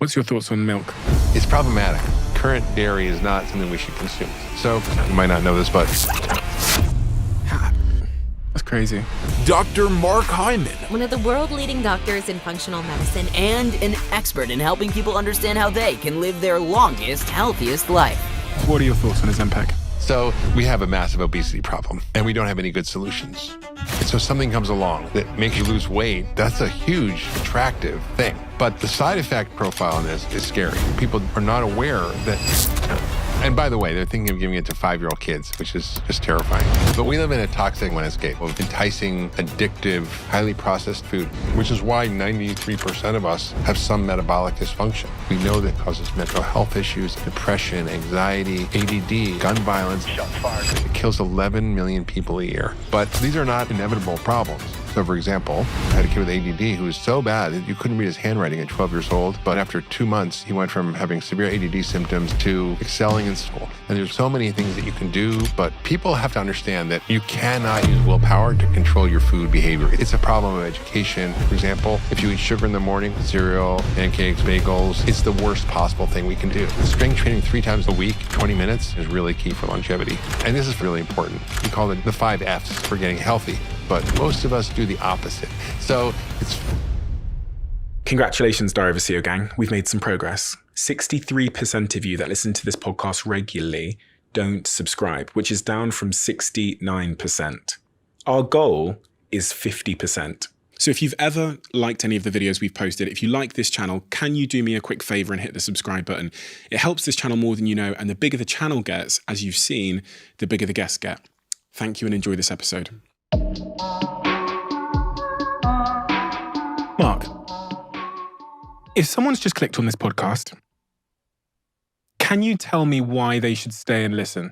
What's your thoughts on milk? It's problematic. Current dairy is not something we should consume. So, you might not know this, but That's crazy. Dr. Mark Hyman. One of the world-leading doctors in functional medicine and an expert in helping people understand how they can live their longest, healthiest life. What are your thoughts on Ozmepic? So we have a massive obesity problem, and we don't have any good solutions. And so something comes along that makes you lose weight. That's a huge, attractive thing. But the side effect profile on this is scary. People are not aware that... And by the way, they're thinking of giving it to 5-year-old kids, which is just terrifying. But we live in a toxic landscape of enticing, addictive, highly processed food, which is why 93% of us have some metabolic dysfunction. We know that it causes mental health issues, depression, anxiety, ADD, gun violence. It kills 11 million people a year. But these are not inevitable problems. So, for example, I had a kid with ADD who was so bad that you couldn't read his handwriting at 12 years old. But after 2 months, he went from having severe ADD symptoms to excelling in school. And there's so many things that you can do, but people have to understand that you cannot use willpower to control your food behavior. It's a problem of education. For example, if you eat sugar in the morning, cereal, pancakes, bagels, it's the worst possible thing we can do. Strength training 3 times a week, 20 minutes, is really key for longevity. And this is really important. We call it the 5 F's for getting healthy. But most of us do the opposite. So it's... Congratulations, Diary of a CEO gang. We've made some progress. 63% of you that listen to this podcast regularly don't subscribe, which is down from 69%. Our goal is 50%. So if you've ever liked any of the videos we've posted, if you like this channel, can you do me a quick favor and hit the subscribe button? It helps this channel more than you know, and the bigger the channel gets, as you've seen, the bigger the guests get. Thank you and enjoy this episode. Mark, if someone's just clicked on this podcast, can you tell me why they should stay and listen?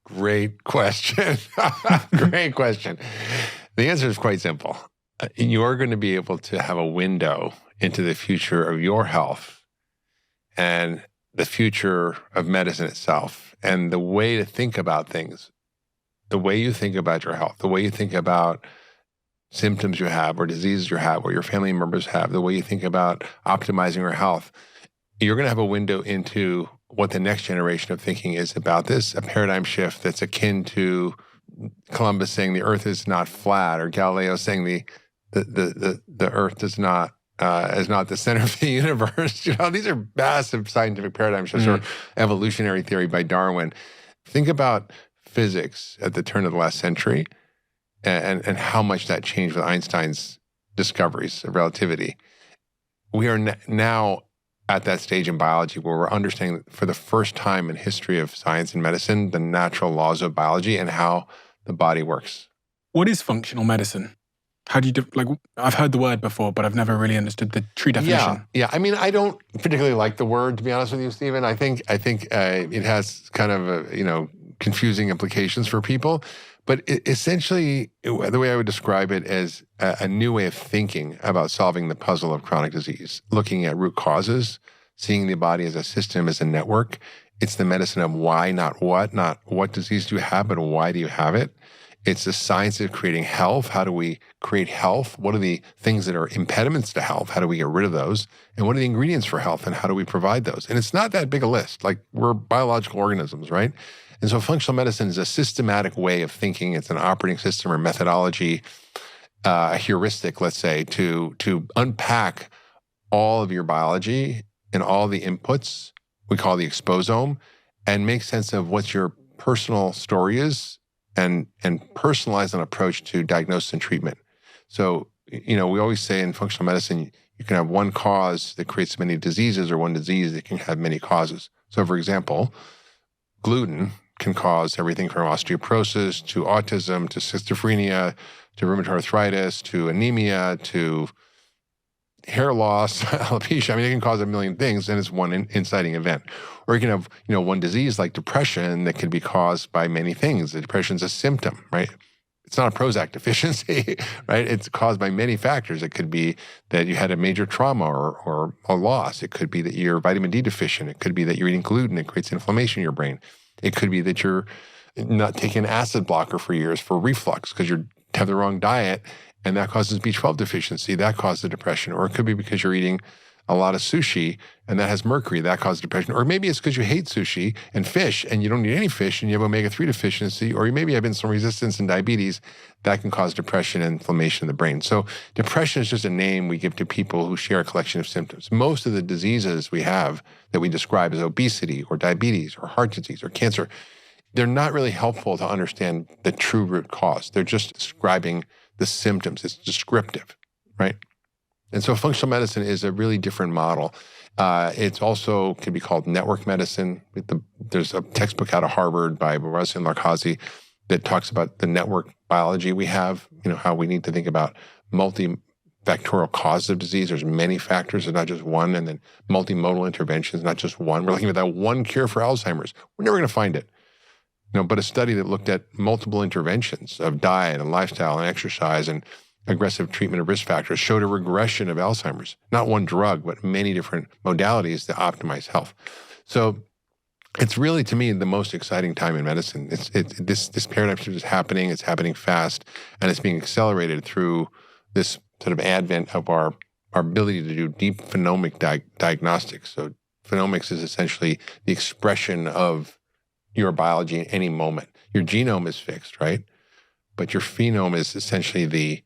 Great question. Great question. The answer is quite simple. You're going to be able to have a window into the future of your health and the future of medicine itself, and the way to think about things, the way you think about your health, the way you think about symptoms you have or diseases you have or your family members have, the way you think about optimizing your health. You're going to have a window into what the next generation of thinking is about this, a paradigm shift that's akin to Columbus saying the earth is not flat, or Galileo saying the earth is not the center of the universe. You know, these are massive scientific paradigm shifts, or evolutionary theory by Darwin. Think about physics at the turn of the last century and how much that changed with Einstein's discoveries of relativity. We are now at that stage in biology where we're understanding for the first time in history of science and medicine the natural laws of biology and how the body works. What is functional medicine? How do you, I've heard the word before, but I've never really understood the true definition. Yeah. I mean, I don't particularly like the word, to be honest with you, Stephen. I think it has kind of, confusing implications for people. But essentially, the way I would describe it is a new way of thinking about solving the puzzle of chronic disease, looking at root causes, seeing the body as a system, as a network. It's the medicine of why, not what disease do you have, but why do you have it? It's the science of creating health. How do we create health? What are the things that are impediments to health? How do we get rid of those? And what are the ingredients for health, and how do we provide those? And it's not that big a list. Like, we're biological organisms, right? And so functional medicine is a systematic way of thinking. It's an operating system or methodology, a heuristic, let's say, to unpack all of your biology and all the inputs, we call the exposome, and make sense of what your personal story is and personalize an approach to diagnosis and treatment. So, we always say in functional medicine, you can have one cause that creates many diseases, or one disease that can have many causes. So, for example, gluten can cause everything from osteoporosis to autism to schizophrenia to rheumatoid arthritis to anemia to hair loss, alopecia. I mean, it can cause a million things, and it's one inciting event. Or you can have, one disease like depression that can be caused by many things. The depression's a symptom, right? It's not a Prozac deficiency, right? It's caused by many factors. It could be that you had a major trauma or a loss. It could be that you're vitamin D deficient. It could be that you're eating gluten. It creates inflammation in your brain. It could be that you're not taking an acid blocker for years for reflux because you have the wrong diet, and that causes B12 deficiency. That causes depression. Or it could be because you're eating a lot of sushi, and that has mercury, that causes depression. Or maybe it's because you hate sushi and fish, and you don't need any fish, and you have omega-3 deficiency, or you maybe have insulin resistance and diabetes. That can cause depression and inflammation in the brain. So depression is just a name we give to people who share a collection of symptoms. Most of the diseases we have that we describe as obesity or diabetes or heart disease or cancer, they're not really helpful to understand the true root cause. They're just describing the symptoms. It's descriptive, right? And so functional medicine is a really different model. It's also can be called network medicine. There's a textbook out of Harvard by Barazzi and Larkazi that talks about the network biology we have, how we need to think about multifactorial causes of disease. There's many factors, there's not just one, and then multimodal interventions, not just one. We're looking at that one cure for Alzheimer's. We're never going to find it. But a study that looked at multiple interventions of diet and lifestyle and exercise and aggressive treatment of risk factors showed a regression of Alzheimer's. Not one drug, but many different modalities to optimize health. So it's really, to me, the most exciting time in medicine. This paradigm shift is happening. It's happening fast, and it's being accelerated through this sort of advent of our ability to do deep phenomic diagnostics. So phenomics is essentially the expression of your biology in any moment. Your genome is fixed, right? But your phenome is essentially the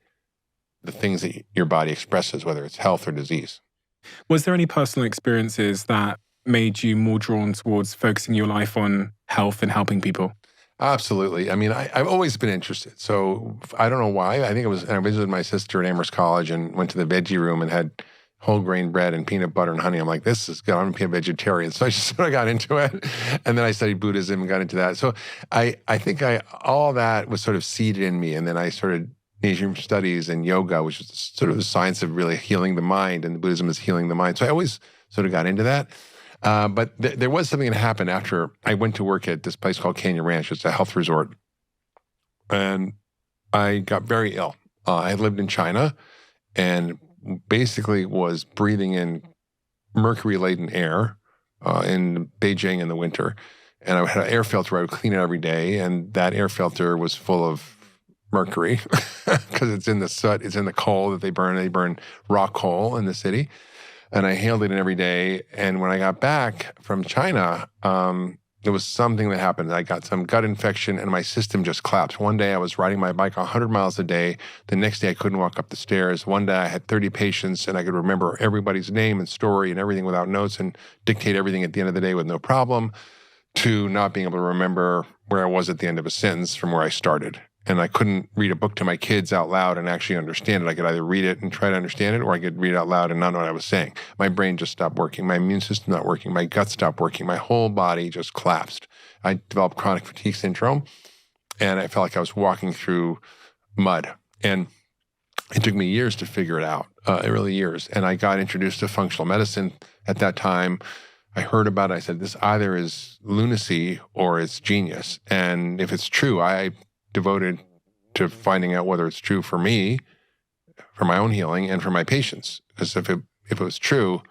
things that your body expresses, whether it's health or disease. Was there any personal experiences that made you more drawn towards focusing your life on health and helping people? Absolutely. I mean, I've always been interested. So I don't know why. I think I visited my sister at Amherst College and went to the veggie room and had whole grain bread and peanut butter and honey. I'm like, this is good. I'm going to be a vegetarian. So I just sort of got into it. And then I studied Buddhism and got into that. So I think all that was sort of seeded in me. And then I started Asian studies and yoga, which is sort of the science of really healing the mind. And Buddhism is healing the mind. So I always sort of got into that. But there was something that happened after I went to work at this place called Canyon Ranch. It's a health resort. And I got very ill. I had lived in China and basically was breathing in mercury-laden air in Beijing in the winter. And I had an air filter. I would clean it every day. And that air filter was full of mercury because it's in the soot. It's in the coal that they burn. They burn raw coal in the city. And I inhaled it every day. And when I got back from China, there was something that happened. I got some gut infection and my system just collapsed. One day I was riding my bike 100 miles a day. The next day I couldn't walk up the stairs. One day I had 30 patients and I could remember everybody's name and story and everything without notes and dictate everything at the end of the day with no problem, to not being able to remember where I was at the end of a sentence from where I started. And I couldn't read a book to my kids out loud and actually understand it. I could either read it and try to understand it, or I could read it out loud and not know what I was saying. My brain just stopped working. My immune system not working. My gut stopped working. My whole body just collapsed. I developed chronic fatigue syndrome, and I felt like I was walking through mud. And it took me years to figure it out, really years. And I got introduced to functional medicine at that time. I heard about it. I said, this either is lunacy or it's genius. And if it's true, I devoted to finding out whether it's true for me, for my own healing, and for my patients. Because if it was true,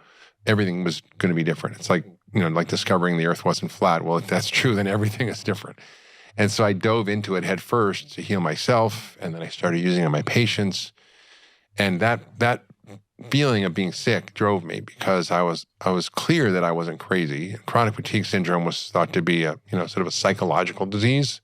everything was going to be different. It's like, like discovering the earth wasn't flat. Well, if that's true, then everything is different. And so I dove into it head first to heal myself, and then I started using it on my patients. And that feeling of being sick drove me, because I was clear that I wasn't crazy. Chronic fatigue syndrome was thought to be a sort of a psychological disease.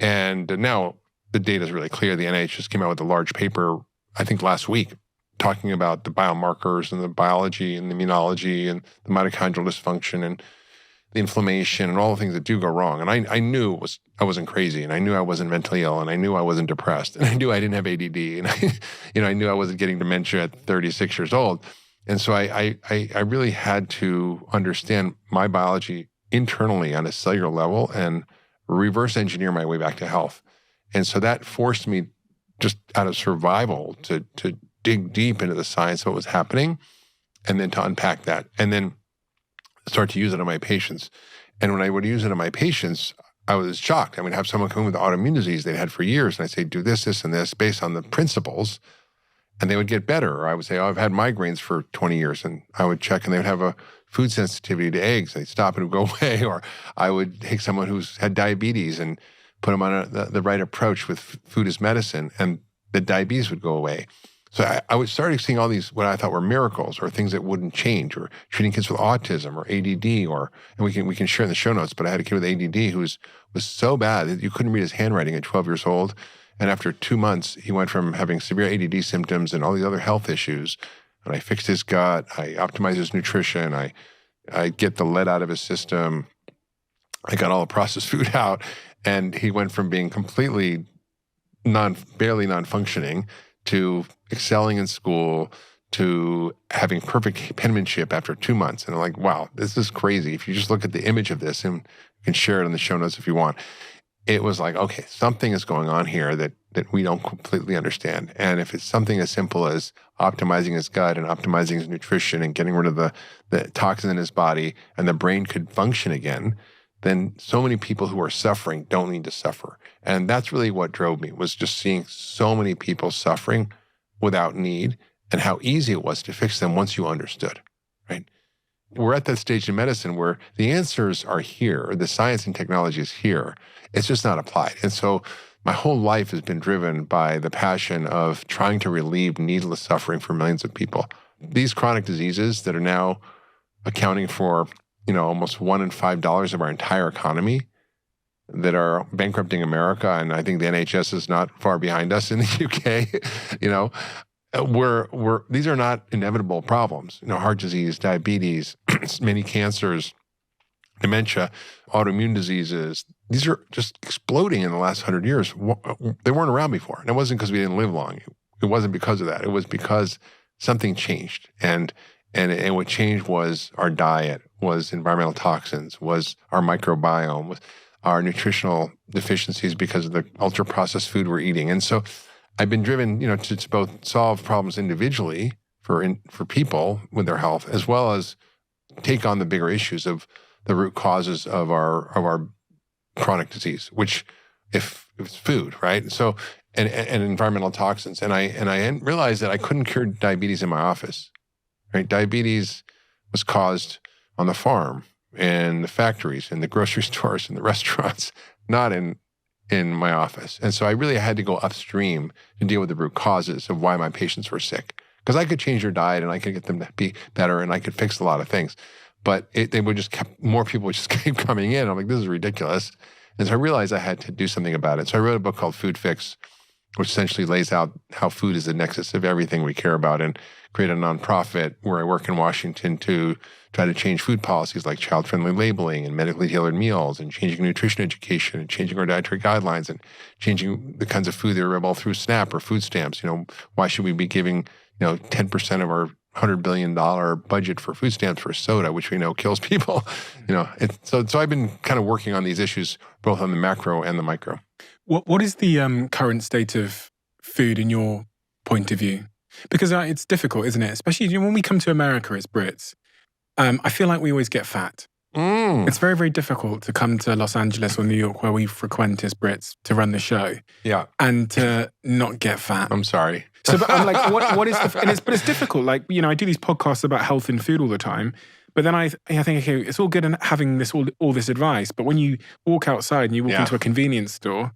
And now the data is really clear. The NIH just came out with a large paper, I think last week, talking about the biomarkers and the biology and the immunology and the mitochondrial dysfunction and the inflammation and all the things that do go wrong. And I knew I wasn't crazy, and I knew I wasn't mentally ill, and I knew I wasn't depressed, and I knew I didn't have ADD, and I knew I wasn't getting dementia at 36 years old. And so I really had to understand my biology internally on a cellular level and reverse engineer my way back to health. And so that forced me, just out of survival, to dig deep into the science of what was happening, and then to unpack that, and then start to use it on my patients. And when I would use it on my patients, I was shocked. I would have someone come with autoimmune disease they'd had for years, and I'd say, do this, this, and this based on the principles, and they would get better. Or I would say, oh, I've had migraines for 20 years, and I would check, and they would have a food sensitivity to eggs. They'd stop and it would go away. Or I would take someone who's had diabetes and put them on the right approach with food as medicine, and the diabetes would go away. So I was started seeing all these what I thought were miracles or things that wouldn't change, or treating kids with autism or ADD, and we can share in the show notes. But I had a kid with ADD who was so bad that you couldn't read his handwriting at 12 years old. And after 2 months, he went from having severe ADD symptoms and all these other health issues. And I fixed his gut. I optimized his nutrition. I get the lead out of his system. I got all the processed food out. And he went from being completely barely non-functioning to excelling in school, to having perfect penmanship after 2 months. And I'm like, wow, this is crazy. If you just look at the image of this, and you can share it in the show notes if you want, it was like, okay, something is going on here that we don't completely understand. And if it's something as simple as optimizing his gut and optimizing his nutrition and getting rid of the toxin in his body, and the brain could function again, then so many people who are suffering don't need to suffer. And that's really what drove me, was just seeing so many people suffering without need, and how easy it was to fix them once you understood, right? We're at that stage in medicine where the answers are here, the science and technology is here. It's just not applied. And so my whole life has been driven by the passion of trying to relieve needless suffering for millions of people. These chronic diseases that are now accounting for, almost $1 in $5 of our entire economy, that are bankrupting America, and I think the NHS is not far behind us in the UK. These are not inevitable problems. Heart disease, diabetes, many cancers, dementia, autoimmune diseases. These are just exploding in the last 100 years. They weren't around before, and it wasn't because we didn't live long. It wasn't because of that. It was because something changed, and what changed was our diet, was environmental toxins, was our microbiome, was our nutritional deficiencies because of the ultra-processed food we're eating. And so I've been driven, to both solve problems individually for people with their health, as well as take on the bigger issues of the root causes of our chronic disease, which if it's food, right? So and environmental toxins. And I realized that I couldn't cure diabetes in my office, right? Diabetes was caused on the farm, in the factories, in the grocery stores, in the restaurants, not in my office. And so I really had to go upstream to deal with the root causes of why my patients were sick. Because I could change their diet and I could get them to be better and I could fix a lot of things. But more people would just keep coming in. I'm like, this is ridiculous. And so I realized I had to do something about it. So I wrote a book called Food Fix, which essentially lays out how food is the nexus of everything we care about, and create a nonprofit where I work in Washington to try to change food policies like child-friendly labeling and medically tailored meals, and changing nutrition education, and changing our dietary guidelines, and changing the kinds of food that are available through SNAP or food stamps. Why should we be giving 10% of our $100 billion budget for food stamps for soda, which we know kills people? So I've been kind of working on these issues both on the macro and the micro. What is the current state of food in your point of view? Because it's difficult, isn't it? Especially when we come to America as Brits. I feel like we always get fat. It's very, very difficult to come to Los Angeles or New York, where we frequent as Brits, to run the show. Yeah. And to not get fat. I'm sorry. So, but I'm like, what is but it's difficult. Like, I do these podcasts about health and food all the time. But then I think, okay, it's all good in having all this advice. But when you walk outside and you walk into a convenience store,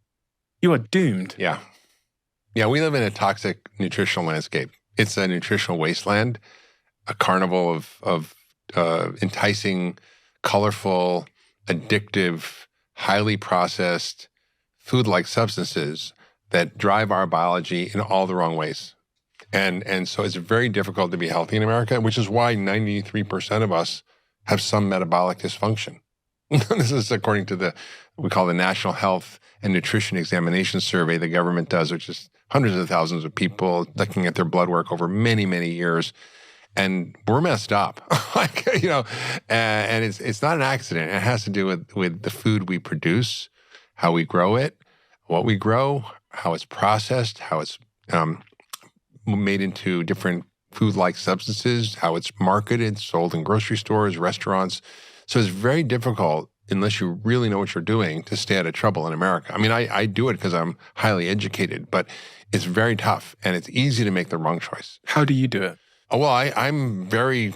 you are doomed. Yeah. Yeah, we live in a toxic nutritional landscape. It's a nutritional wasteland, a carnival of enticing, colorful, addictive, highly processed food-like substances that drive our biology in all the wrong ways. And so it's very difficult to be healthy in America, which is why 93% of us have some metabolic dysfunction. This is according to we call the National Health and Nutrition Examination Survey the government does, which is hundreds of thousands of people looking at their blood work over many, many years. And we're messed up, and it's not an accident. It has to do with the food we produce, how we grow it, what we grow, how it's processed, how it's made into different food-like substances, how it's marketed, sold in grocery stores, restaurants. So it's very difficult, unless you really know what you're doing, to stay out of trouble in America. I mean, I do it because I'm highly educated, but it's very tough, and it's easy to make the wrong choice. How do you do it? Well, I'm very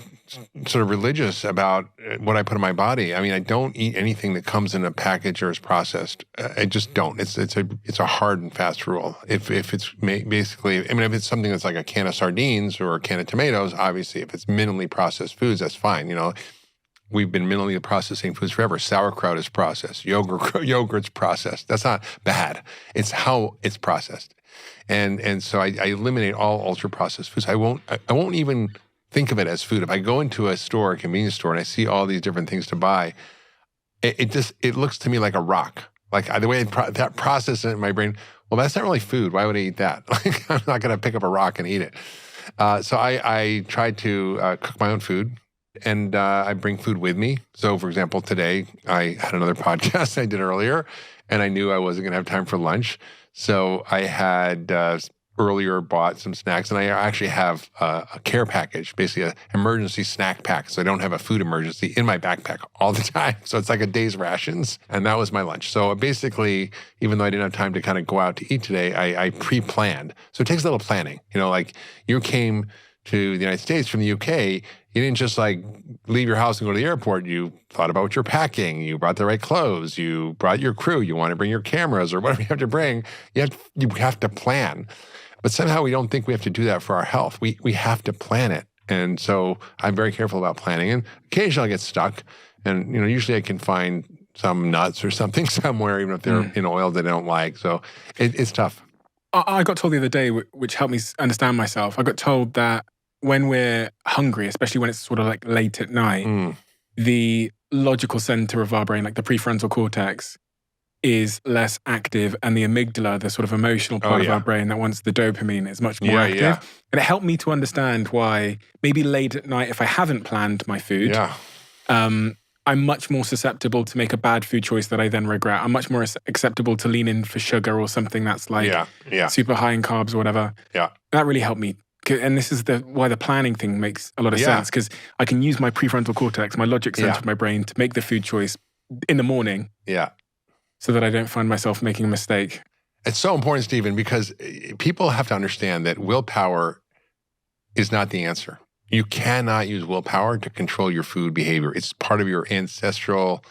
sort of religious about what I put in my body. I mean, I don't eat anything that comes in a package or is processed. I just don't. It's a hard and fast rule. If it's basically, I mean, if it's something that's like a can of sardines or a can of tomatoes, obviously, if it's minimally processed foods, that's fine. We've been minimally processing foods forever. Sauerkraut is processed. Yogurt's processed. That's not bad. It's how it's processed. And so I eliminate all ultra processed foods. I won't even think of it as food. If I go into a store, a convenience store, and I see all these different things to buy, it looks to me like a rock. Like the way that process it in my brain, well, that's not really food. Why would I eat that? Like, I'm not going to pick up a rock and eat it. So I try to cook my own food. And I bring food with me. So, for example, today I had another podcast I did earlier, and I knew I wasn't going to have time for lunch. So I had earlier bought some snacks, and I actually have a care package, basically an emergency snack pack. So I don't have a food emergency in my backpack all the time. So it's like a day's rations, and that was my lunch. So basically, even though I didn't have time to kind of go out to eat today, I pre-planned. So it takes a little planning. Like you came to the United States from the UK, you didn't just like leave your house and go to the airport. You thought about what you're packing. You brought the right clothes. You brought your crew. You want to bring your cameras or whatever you have to bring. You have to plan. But somehow we don't think we have to do that for our health. We have to plan it. And so I'm very careful about planning. And occasionally I get stuck. And usually I can find some nuts or something somewhere, even if they're in oil that I don't like. So it's tough. I got told the other day, which helped me understand myself. I got told that when we're hungry, especially when it's sort of like late at night, the logical center of our brain, like the prefrontal cortex, is less active, and the amygdala, the sort of emotional part of our brain that wants the dopamine, is much more active. Yeah. And it helped me to understand why maybe late at night, if I haven't planned my food, I'm much more susceptible to make a bad food choice that I then regret. I'm much more acceptable to lean in for sugar or something that's like super high in carbs or whatever. Yeah. That really helped me. And this is why the planning thing makes a lot of sense, because I can use my prefrontal cortex, my logic center of my brain, to make the food choice in the morning. Yeah. So that I don't find myself making a mistake. It's so important, Stephen, because people have to understand that willpower is not the answer. You cannot use willpower to control your food behavior. It's part of your ancestral,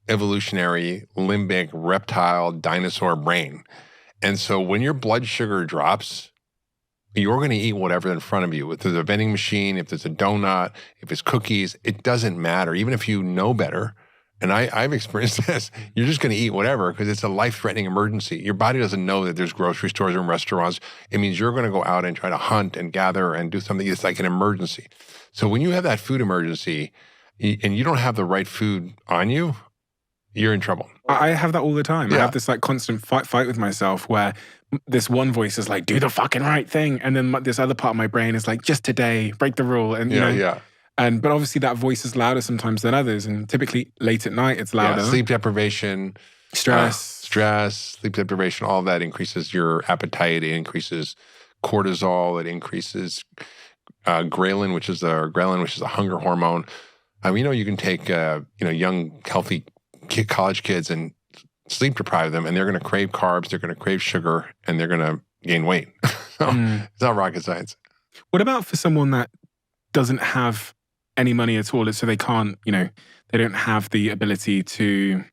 evolutionary, limbic, reptile, dinosaur brain. And so when your blood sugar drops, you're going to eat whatever in front of you. If there's a vending machine, if there's a donut, if it's cookies, it doesn't matter. Even if you know better, and I've experienced this, you're just going to eat whatever because it's a life-threatening emergency. Your body doesn't know that there's grocery stores and restaurants. It means you're going to go out and try to hunt and gather and do something. It's like an emergency. So when you have that food emergency and you don't have the right food on you, you're in trouble. I have that all the time. Yeah. I have this like constant fight with myself where this one voice is like, do the fucking right thing. And then this other part of my brain is like, just today, break the rule. And but obviously that voice is louder sometimes than others. And typically late at night, it's louder. Yeah, sleep deprivation. Stress, sleep deprivation, all of that increases your appetite. It increases cortisol. It increases ghrelin, which is a hunger hormone. You can take young, healthy college kids and sleep deprive them, and they're going to crave carbs, they're going to crave sugar, and they're going to gain weight. So it's not rocket science. What about for someone that doesn't have any money at all, so they can't, they don't have the ability to,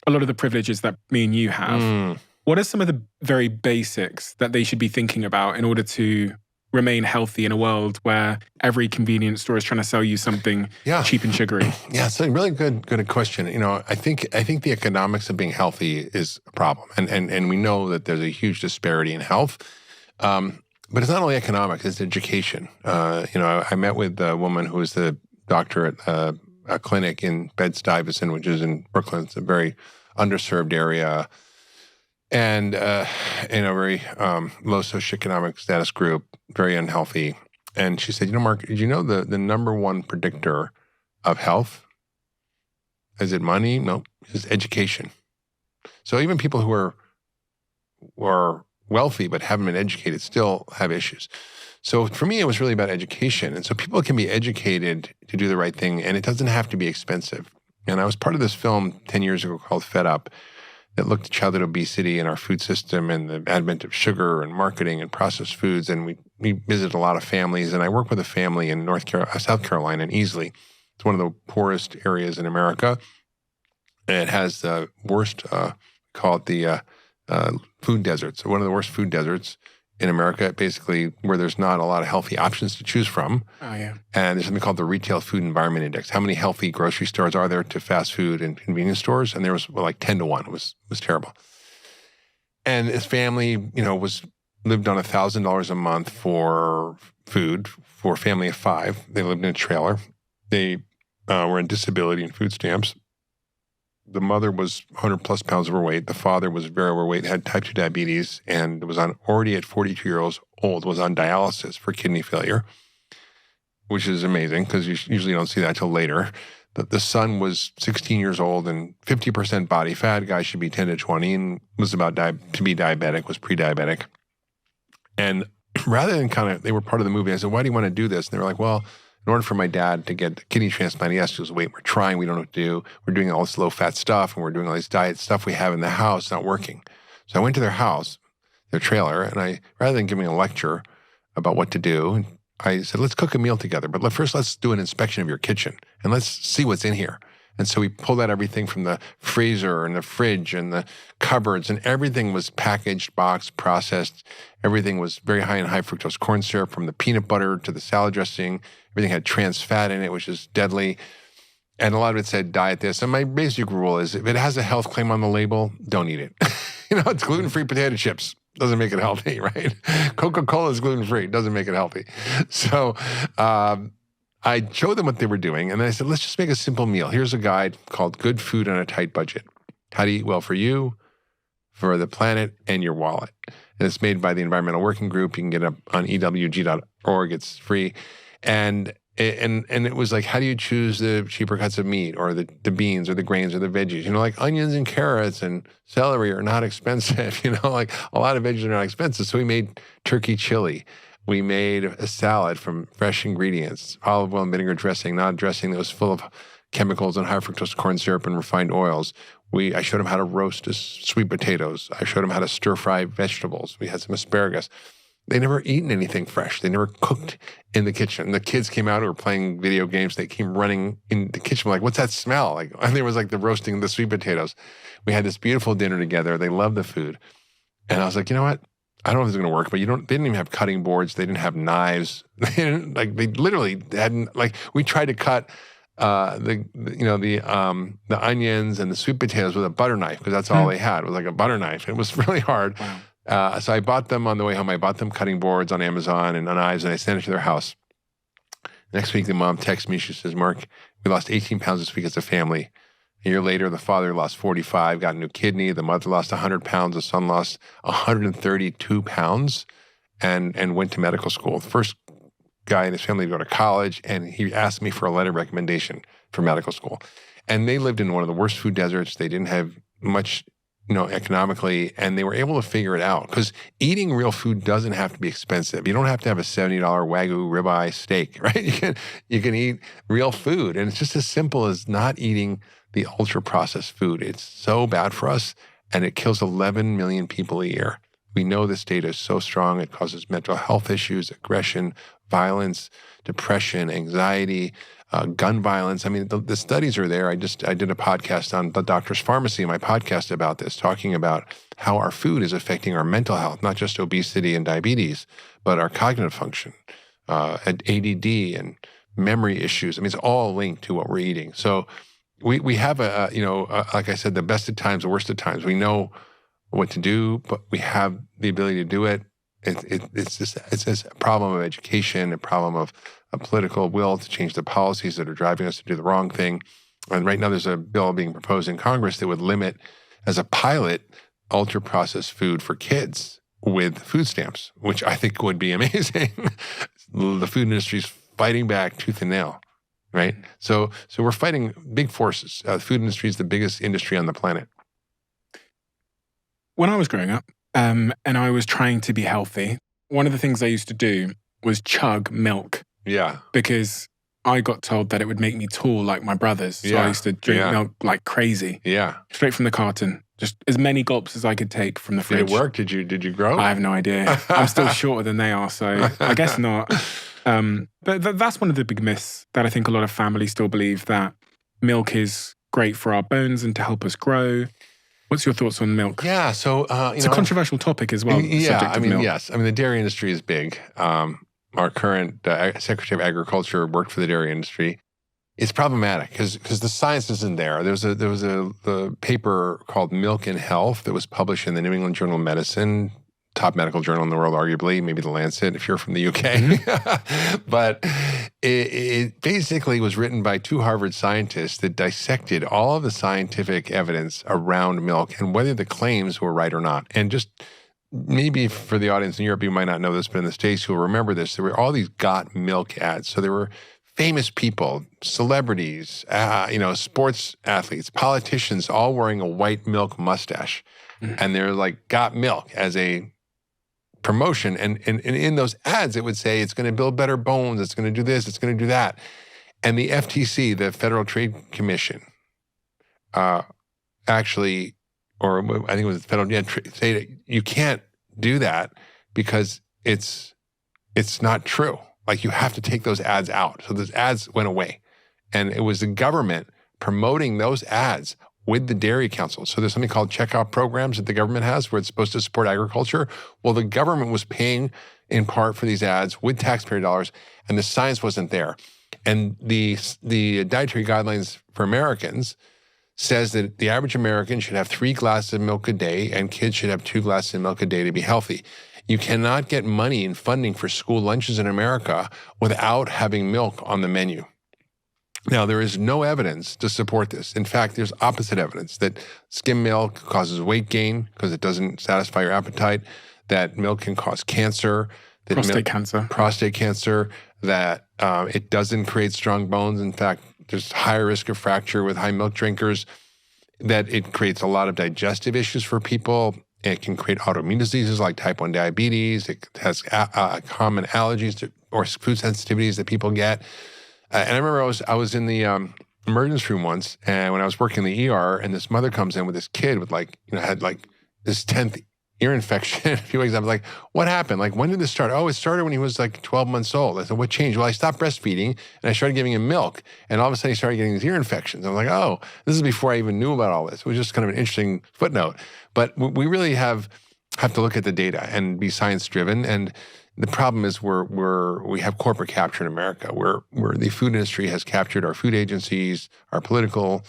a lot of the privileges that me and you have. What are some of the very basics that they should be thinking about in order to remain healthy in a world where every convenience store is trying to sell you something cheap and sugary? Yeah, it's a really good question. I think the economics of being healthy is a problem, and we know that there's a huge disparity in health. But it's not only economics; it's education. I met with a woman who is the doctor at a clinic in Bed-Stuy, which is in Brooklyn. It's a very underserved area, and in a very low socioeconomic status group, very unhealthy. And she said, Mark, did you know the number one predictor of health? Is it money? No, it's education. So even people who are wealthy but haven't been educated still have issues. So for me, it was really about education. And so people can be educated to do the right thing, and it doesn't have to be expensive. And I was part of this film 10 years ago called Fed Up that looked at childhood obesity and our food system and the advent of sugar and marketing and processed foods. And we visited a lot of families. And I work with a family in South Carolina, in Easley. It's one of the poorest areas in America. And it has the worst, call it the food deserts, one of the worst food deserts in America, basically where there's not a lot of healthy options to choose from. Oh, yeah. And there's something called the Retail Food Environment Index. How many healthy grocery stores are there to fast food and convenience stores? And there was like 10 to 1. It was terrible. And his family, lived on $1,000 a month for food for a family of 5. They lived in a trailer. They were in disability and food stamps. The mother was 100 plus pounds overweight. The father was very overweight, had type 2 diabetes, and was already at 42 years old, was on dialysis for kidney failure, which is amazing because you usually don't see that till later. The son was 16 years old and 50% body fat. Guy should be 10 to 20 and was about to be diabetic, was pre-diabetic. And rather than they were part of the movie, I said, why do you want to do this? And they were like, well, in order for my dad to get the kidney transplant, he has to lose weight. We're trying. We don't know what to do. We're doing all this low-fat stuff, and we're doing all this diet stuff we have in the house. It's not working. So I went to their house, their trailer, and rather than giving a lecture about what to do, I said, let's cook a meal together. But first, let's do an inspection of your kitchen, and let's see what's in here. And so we pulled out everything from the freezer and the fridge and the cupboards, and everything was packaged, boxed, processed. Everything was very high in high fructose corn syrup, from the peanut butter to the salad dressing. Everything had trans fat in it, which is deadly. And a lot of it said diet this. And my basic rule is if it has a health claim on the label, don't eat it. It's gluten-free potato chips. Doesn't make it healthy, right? Coca-Cola is gluten-free. Doesn't make it healthy. So I showed them what they were doing. And then I said, let's just make a simple meal. Here's a guide called Good Food on a Tight Budget. How to eat well for you, for the planet, and your wallet. And it's made by the Environmental Working Group. You can get it up on ewg.org. It's free. And it was like, how do you choose the cheaper cuts of meat or the beans or the grains or the veggies? Like onions and carrots and celery are not expensive. Like a lot of veggies are not expensive. So we made turkey chili. We made a salad from fresh ingredients, olive oil and vinegar dressing, not a dressing that was full of chemicals and high fructose corn syrup and refined oils. I showed them how to roast sweet potatoes. I showed them how to stir fry vegetables. We had some asparagus. They never eaten anything fresh. They never cooked in the kitchen. The kids came out who were playing video games. They came running in the kitchen like, what's that smell? And there was the roasting of the sweet potatoes. We had this beautiful dinner together. They loved the food. And I was like, you know what? I don't know if it's going to work, but they didn't even have cutting boards. They didn't have knives. They literally hadn't, we tried to cut the onions and the sweet potatoes with a butter knife because that's all they had. It was like a butter knife. It was really hard. Wow. So I bought them on the way home. I bought them cutting boards on Amazon and knives, and I sent it to their house. Next week, the mom texts me. She says, Mark, we lost 18 pounds this week as a family. A year later, the father lost 45, got a new kidney. The mother lost 100 pounds. The son lost 132 pounds and went to medical school. The first guy in his family to go to college, and he asked me for a letter of recommendation for medical school. And they lived in one of the worst food deserts. They didn't have much economically, and they were able to figure it out because eating real food doesn't have to be expensive. You don't have to have a $70 Wagyu ribeye steak, right? You can eat real food, and it's just as simple as not eating the ultra-processed food. It's so bad for us, and it kills 11 million people a year. We know this data is so strong. It causes mental health issues, aggression, violence, depression, anxiety, gun violence. I mean, the studies are there. I did a podcast on the Doctor's Pharmacy, my podcast about this, talking about how our food is affecting our mental health, not just obesity and diabetes, but our cognitive function, ADD and memory issues. I mean, it's all linked to what we're eating. So we have like I said, the best of times, the worst of times. We know what to do, but we have the ability to do it. It's just a problem of education, a problem of a political will to change the policies that are driving us to do the wrong thing. And right now there's a bill being proposed in Congress that would limit, as a pilot, ultra-processed food for kids with food stamps, which I think would be amazing. The food industry's fighting back tooth and nail, right? So we're fighting big forces. The food industry is the biggest industry on the planet. When I was growing up, and I was trying to be healthy, one of the things I used to do was chug milk. Yeah. Because I got told that it would make me tall like my brothers. So I used to drink milk like crazy. Yeah. Straight from the carton. just as many gulps as I could take from the fridge. Did it work? Did you grow? I have no idea. I'm still shorter than they are, so I guess not. But that's one of the big myths that I think a lot of families still believe, that milk is great for our bones and to help us grow. What's your thoughts on milk? Yeah, so it's a controversial topic as well. Yeah, yes. I mean, the dairy industry is big. Our current Secretary of Agriculture worked for the dairy industry. It's problematic because the science isn't there. There was a paper called Milk and Health that was published in the New England Journal of Medicine, top medical journal in the world, arguably, maybe the Lancet if you're from the UK. Mm-hmm. But it basically was written by 2 Harvard scientists that dissected all of the scientific evidence around milk and whether the claims were right or not. And just maybe for the audience in Europe, you might not know this, but in the States, you'll remember this. There were all these got milk ads. So there were famous people, celebrities, sports athletes, politicians, all wearing a white milk mustache. Mm-hmm. And they're like, got milk as a promotion. And in those ads, it would say, it's going to build better bones. It's going to do this. It's going to do that. And the FTC, the Federal Trade Commission, actually, or I think it was the Federal, say that you can't do that because it's not true. Like, you have to take those ads out. So those ads went away. And it was the government promoting those ads with the Dairy Council. So there's something called checkout programs that the government has where it's supposed to support agriculture. Well, the government was paying in part for these ads with taxpayer dollars, and the science wasn't there. And the dietary guidelines for Americans says that the average American should have 3 glasses of milk a day, and kids should have 2 glasses of milk a day to be healthy. You cannot get money and funding for school lunches in America without having milk on the menu. Now, there is no evidence to support this. In fact, there's opposite evidence that skim milk causes weight gain because it doesn't satisfy your appetite, that milk can cause cancer, that prostate cancer, that it doesn't create strong bones. In fact, there's higher risk of fracture with high milk drinkers, that it creates a lot of digestive issues for people. It can create autoimmune diseases like type 1 diabetes. It has common allergies or food sensitivities that people get. And I remember I was in the emergency room once, and when I was working in the ER, and this mother comes in with this kid with had this 10th ear infection. A few weeks, I was like, what happened? Like, when did this start? Oh, it started when he was like 12 months old. I said, what changed? Well, I stopped breastfeeding, and I started giving him milk, and all of a sudden he started getting these ear infections. I'm like, oh, this is before I even knew about all this. It was just kind of an interesting footnote. But we really have to look at the data and be science-driven. And the problem is we have corporate capture in America, where the food industry has captured our food agencies, our political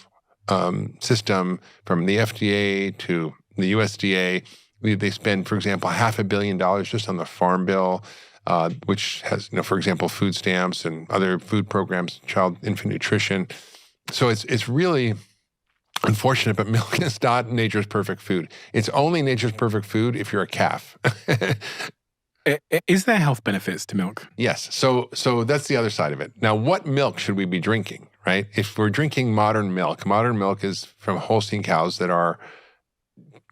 system, from the FDA to the USDA. They spend, for example, $500 million just on the Farm Bill, which has, for example, food stamps and other food programs, child infant nutrition. So it's really unfortunate, but milk is not nature's perfect food. It's only nature's perfect food if you're a calf. Is there health benefits to milk? Yes. So that's the other side of it. Now, what milk should we be drinking, right? If we're drinking modern milk is from Holstein cows that are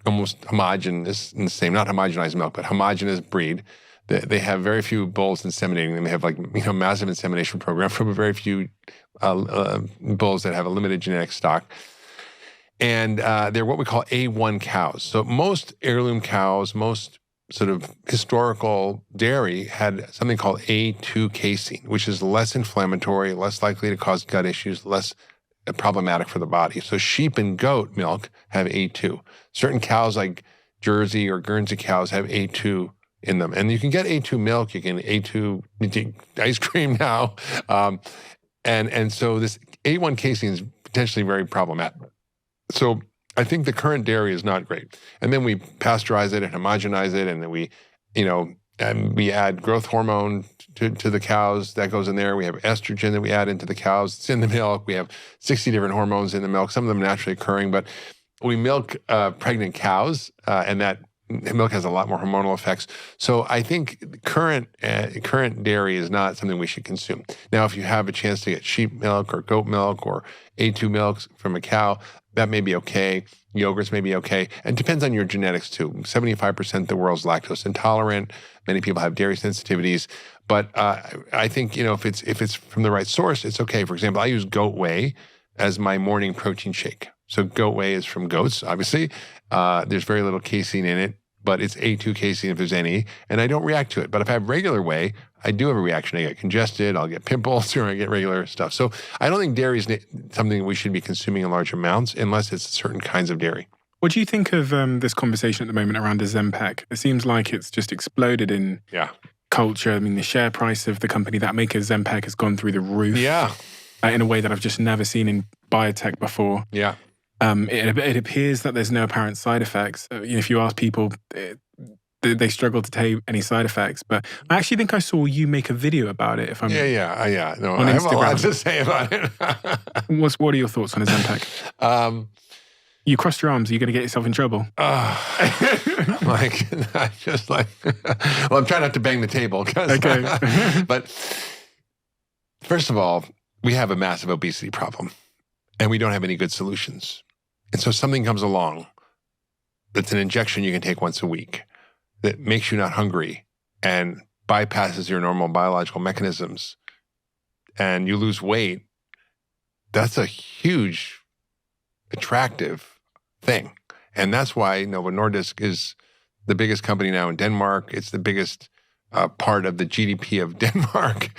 almost homogenous in the same, not homogenized milk, but homogenous breed. They have very few bulls inseminating them. They have massive insemination program from very few bulls that have a limited genetic stock. And they're what we call A1 cows. So most heirloom cows, most sort of historical dairy had something called A2 casein, which is less inflammatory, less likely to cause gut issues, less problematic for the body. So sheep and goat milk have A2. Certain cows like Jersey or Guernsey cows have A2 in them. And you can get A2 milk, you can A2 ice cream now. And so this A1 casein is potentially very problematic. So I think the current dairy is not great. And then we pasteurize it and homogenize it, and then we add growth hormone to the cows. That goes in there. We have estrogen that we add into the cows. It's in the milk. We have 60 different hormones in the milk, some of them naturally occurring. But we milk pregnant cows, and that milk has a lot more hormonal effects. So I think current dairy is not something we should consume. Now, if you have a chance to get sheep milk or goat milk or A2 milk from a cow, that may be okay. Yogurts may be okay. And it depends on your genetics too. 75% of the world's lactose intolerant. Many people have dairy sensitivities. But I think, if it's from the right source, it's okay. For example, I use goat whey as my morning protein shake. So goat whey is from goats, obviously. There's very little casein in it, but it's A2 casein if there's any, and I don't react to it. But if I have regular whey, I do have a reaction. I get congested, I'll get pimples, or I get regular stuff. So I don't think dairy is something we should be consuming in large amounts unless it's certain kinds of dairy. What do you think of this conversation at the moment around Ozempic? It seems like it's just exploded in culture. I mean, the share price of the company that makes Ozempic has gone through the roof. Yeah. In a way that I've just never seen in biotech before. Yeah. It appears that there's no apparent side effects. If you ask people, they struggle to tell any side effects. But I actually think I saw you make a video about it. If I'm No, on I have a lot Instagram. to say about it. What are your thoughts on Ozempic? You crossed your arms. Are you going to get yourself in trouble? Well, I'm trying not to bang the table. Okay. But first of all, we have a massive obesity problem, and we don't have any good solutions. And so something comes along that's an injection you can take once a week that makes you not hungry and bypasses your normal biological mechanisms, and you lose weight. That's a huge, attractive thing. And that's why Novo Nordisk is the biggest company now in Denmark. It's the biggest part of the GDP of Denmark.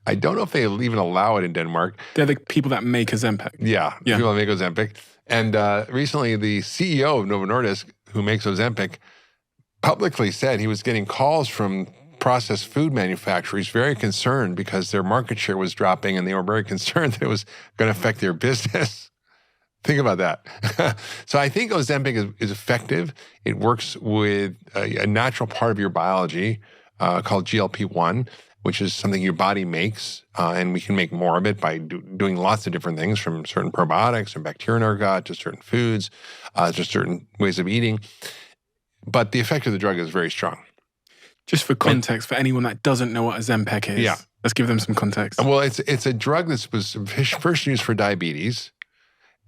I don't know if they even allow it in Denmark. They're the people that make Ozempic. Yeah. People that make Ozempic. And recently the CEO of Novo Nordisk, who makes Ozempic, publicly said he was getting calls from processed food manufacturers very concerned because their market share was dropping, and they were very concerned that it was going to affect their business. Think about that. So I think Ozempic is effective. It works with a natural part of your biology called GLP-1, which is something your body makes, and we can make more of it by doing lots of different things, from certain probiotics and bacteria in our gut to certain foods, to certain ways of eating. But the effect of the drug is very strong. Just for context, for anyone that doesn't know what Ozempic is, let's give them some context. Well, it's a drug that was first used for diabetes.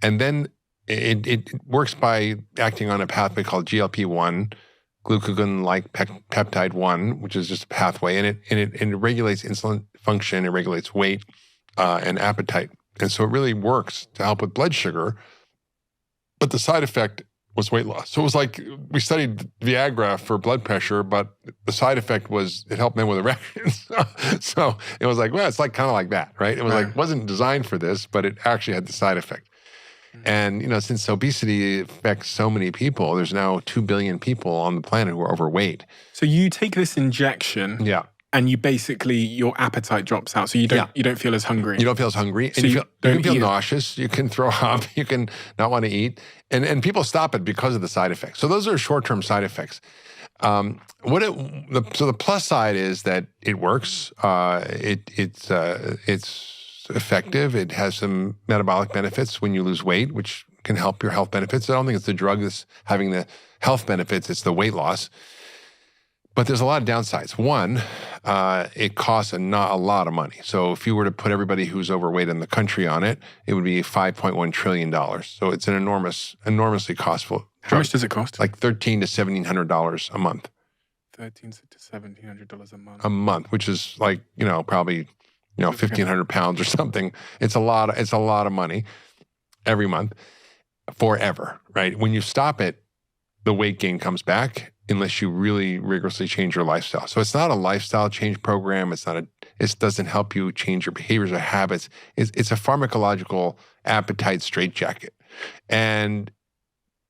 And then it works by acting on a pathway called GLP-1, glucagon-like peptide 1, which is just a pathway, and it regulates insulin function, it regulates weight and appetite. And so it really works to help with blood sugar, but the side effect was weight loss. So it was like we studied Viagra for blood pressure, but the side effect was it helped men with erections. So it was like, well, it's like kind of like that, right? It was like, wasn't designed for this, but it actually had the side effect. And, since obesity affects so many people, there's now 2 billion people on the planet who are overweight. So you take this injection, and you basically, your appetite drops out, so you don't feel as hungry. You don't feel as hungry, and you can feel nauseous. You can throw up. You can not want to eat, and people stop it because of the side effects. So those are short-term side effects. So the plus side is that it works. It's effective. It has some metabolic benefits when you lose weight, which can help your health benefits. I don't think it's the drug that's having the health benefits, it's the weight loss. But there's a lot of downsides. One, it costs a lot of money. So if you were to put everybody who's overweight in the country on it, it would be $5.1 trillion. So it's an enormously costful drug. How much does it cost? Like $1,300 to $1,700 a month. $1,300 to $1,700 a month. A month, which is like, probably 1,500 pounds or something. It's a lot of money every month forever, right? When you stop it, the weight gain comes back unless you really rigorously change your lifestyle. So it's not a lifestyle change program. It doesn't help you change your behaviors or habits. It's a pharmacological appetite straitjacket. And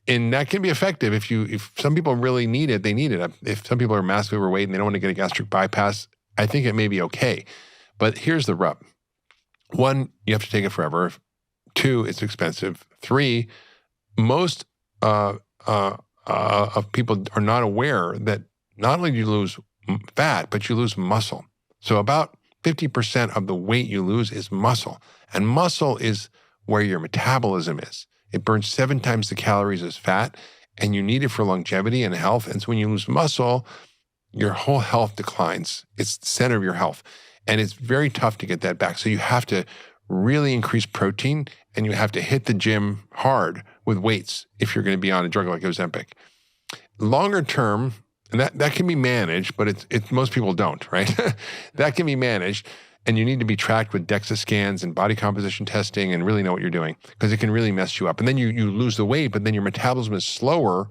that can be effective if some people really need it, they need it. If some people are massively overweight and they don't want to get a gastric bypass, I think it may be okay. But here's the rub. 1, you have to take it forever. 2, it's expensive. 3, most of people are not aware that not only do you lose fat, but you lose muscle. So about 50% of the weight you lose is muscle. And muscle is where your metabolism is. It burns 7 times the calories as fat, and you need it for longevity and health. And so when you lose muscle, your whole health declines. It's the center of your health. And it's very tough to get that back. So you have to really increase protein, and you have to hit the gym hard with weights if you're going to be on a drug like Ozempic. Longer term, and that can be managed, but it's most people don't, right? That can be managed. And you need to be tracked with DEXA scans and body composition testing and really know what you're doing, because it can really mess you up. And then you lose the weight, but then your metabolism is slower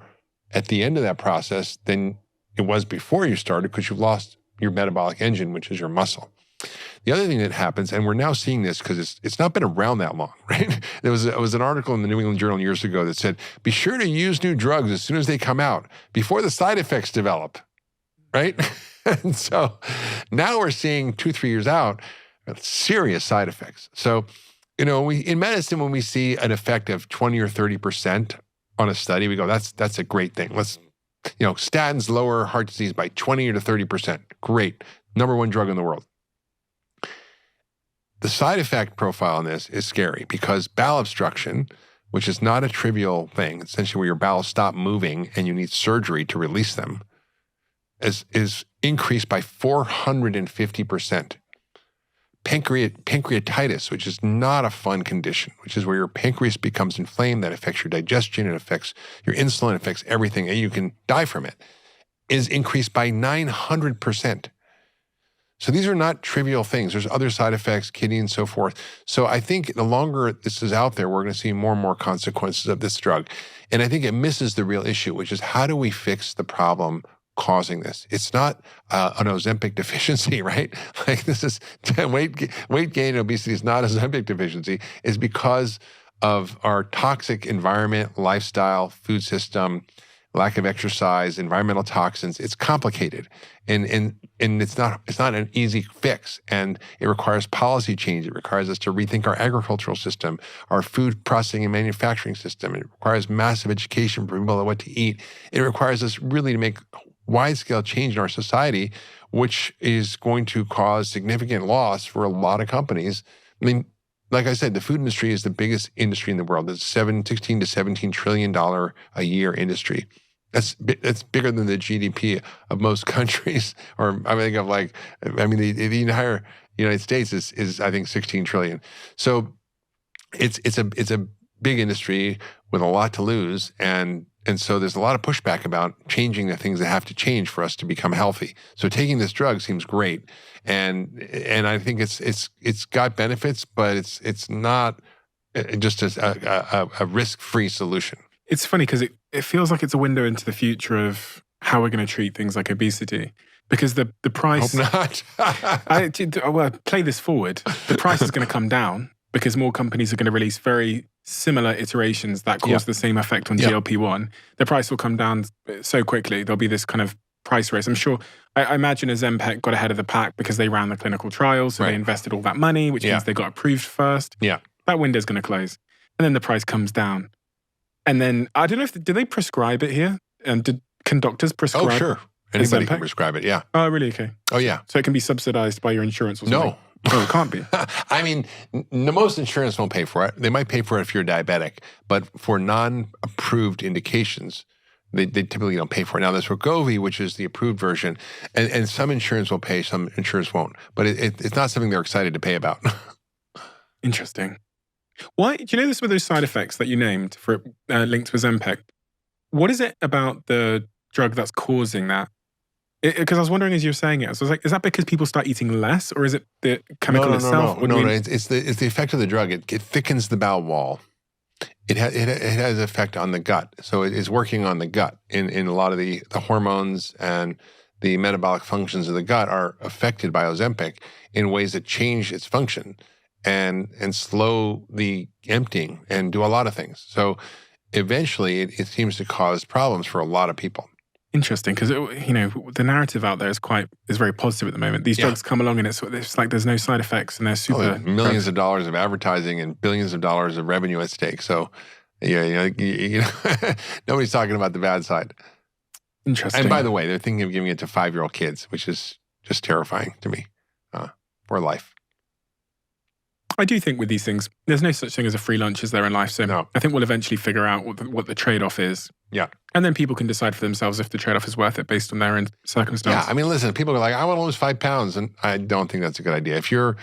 at the end of that process than it was before you started, because you've lost your metabolic engine, which is your muscle. The other thing that happens, and we're now seeing this because it's not been around that long, right? There was an article in the New England Journal years ago that said, be sure to use new drugs as soon as they come out before the side effects develop, right? And so now we're seeing 2-3 years out, serious side effects. So, in medicine, when we see an effect of 20 or 30% on a study, we go, that's a great thing. Statins lower heart disease by 20 to 30%. Great. Number one drug in the world. The side effect profile on this is scary, because bowel obstruction, which is not a trivial thing, essentially where your bowels stop moving and you need surgery to release them, is increased by 450%. Pancreatitis, which is not a fun condition, which is where your pancreas becomes inflamed, that affects your digestion, it affects your insulin, it affects everything, and you can die from it, is increased by 900%. So these are not trivial things. There's other side effects, kidney and so forth. So I think the longer this is out there, we're going to see more and more consequences of this drug. And I think it misses the real issue, which is how do we fix the problem causing this? It's not an Ozempic deficiency, right? Like this is weight gain and obesity is not Ozempic deficiency. It's because of our toxic environment, lifestyle, food system, lack of exercise, environmental toxins. It's complicated, and it's not an easy fix. And it requires policy change. It requires us to rethink our agricultural system, our food processing and manufacturing system. It requires massive education for people on what to eat. It requires us really to make wide-scale change in our society, which is going to cause significant loss for a lot of companies. I mean, like I said, the food industry is the biggest industry in the world. It's $16 to $17 trillion a year industry. That's bigger than the GDP of most countries. Or I think of the entire United States is I think 16 trillion. So it's a big industry with a lot to lose, and so there's a lot of pushback about changing the things that have to change for us to become healthy. So taking this drug seems great, and I think it's got benefits, but it's not just a risk-free solution. It's funny because it feels like it's a window into the future of how we're going to treat things like obesity, because the price. Hope not. Well, play this forward. The price is going to come down because more companies are going to release very similar iterations that cause the same effect on GLP-1. The price will come down so quickly. There'll be this kind of price race. I'm sure, I imagine Ozempic got ahead of the pack because they ran the clinical trials, so they invested all that money, which means they got approved first. Yeah. That window's going to close. And then the price comes down. And then, I don't know do they prescribe it here? Can doctors prescribe? Oh, sure. Anybody Ozempic? can prescribe it, yeah. Oh, really? Okay. Oh, yeah. So it can be subsidized by your insurance or something? No. Oh, it can't be. I mean, most insurance won't pay for it. They might pay for it if you're diabetic, but for non-approved indications, they typically don't pay for it. Now, there's Wegovy, which is the approved version, and some insurance will pay, some insurance won't. But it's not something they're excited to pay about. Interesting. Why? Do you know this with those side effects that you named for linked to Ozempic? What is it about the drug that's causing that? Because I was wondering as you were saying it, so I was like, is that because people start eating less, or is it the chemical itself? No. It's the effect of the drug. It thickens the bowel wall. It has an effect on the gut. So it is working on the gut. In a lot of the hormones and the metabolic functions of the gut are affected by Ozempic in ways that change its function and slow the emptying and do a lot of things. So eventually it seems to cause problems for a lot of people. Interesting, because the narrative out there is very positive at the moment. These drugs come along and it's like there's no side effects and they're super millions of dollars of advertising and billions of dollars of revenue at stake. So nobody's talking about the bad side. Interesting. And by the way, they're thinking of giving it to 5-year-old kids, which is just terrifying to me for life. I do think with these things, there's no such thing as a free lunch, is there, in life? So no. I think we'll eventually figure out what the trade-off is. Yeah. And then people can decide for themselves if the trade-off is worth it based on their own circumstances. Yeah, I mean, listen, people are like, I want to lose 5 pounds. And I don't think that's a good idea. If you're a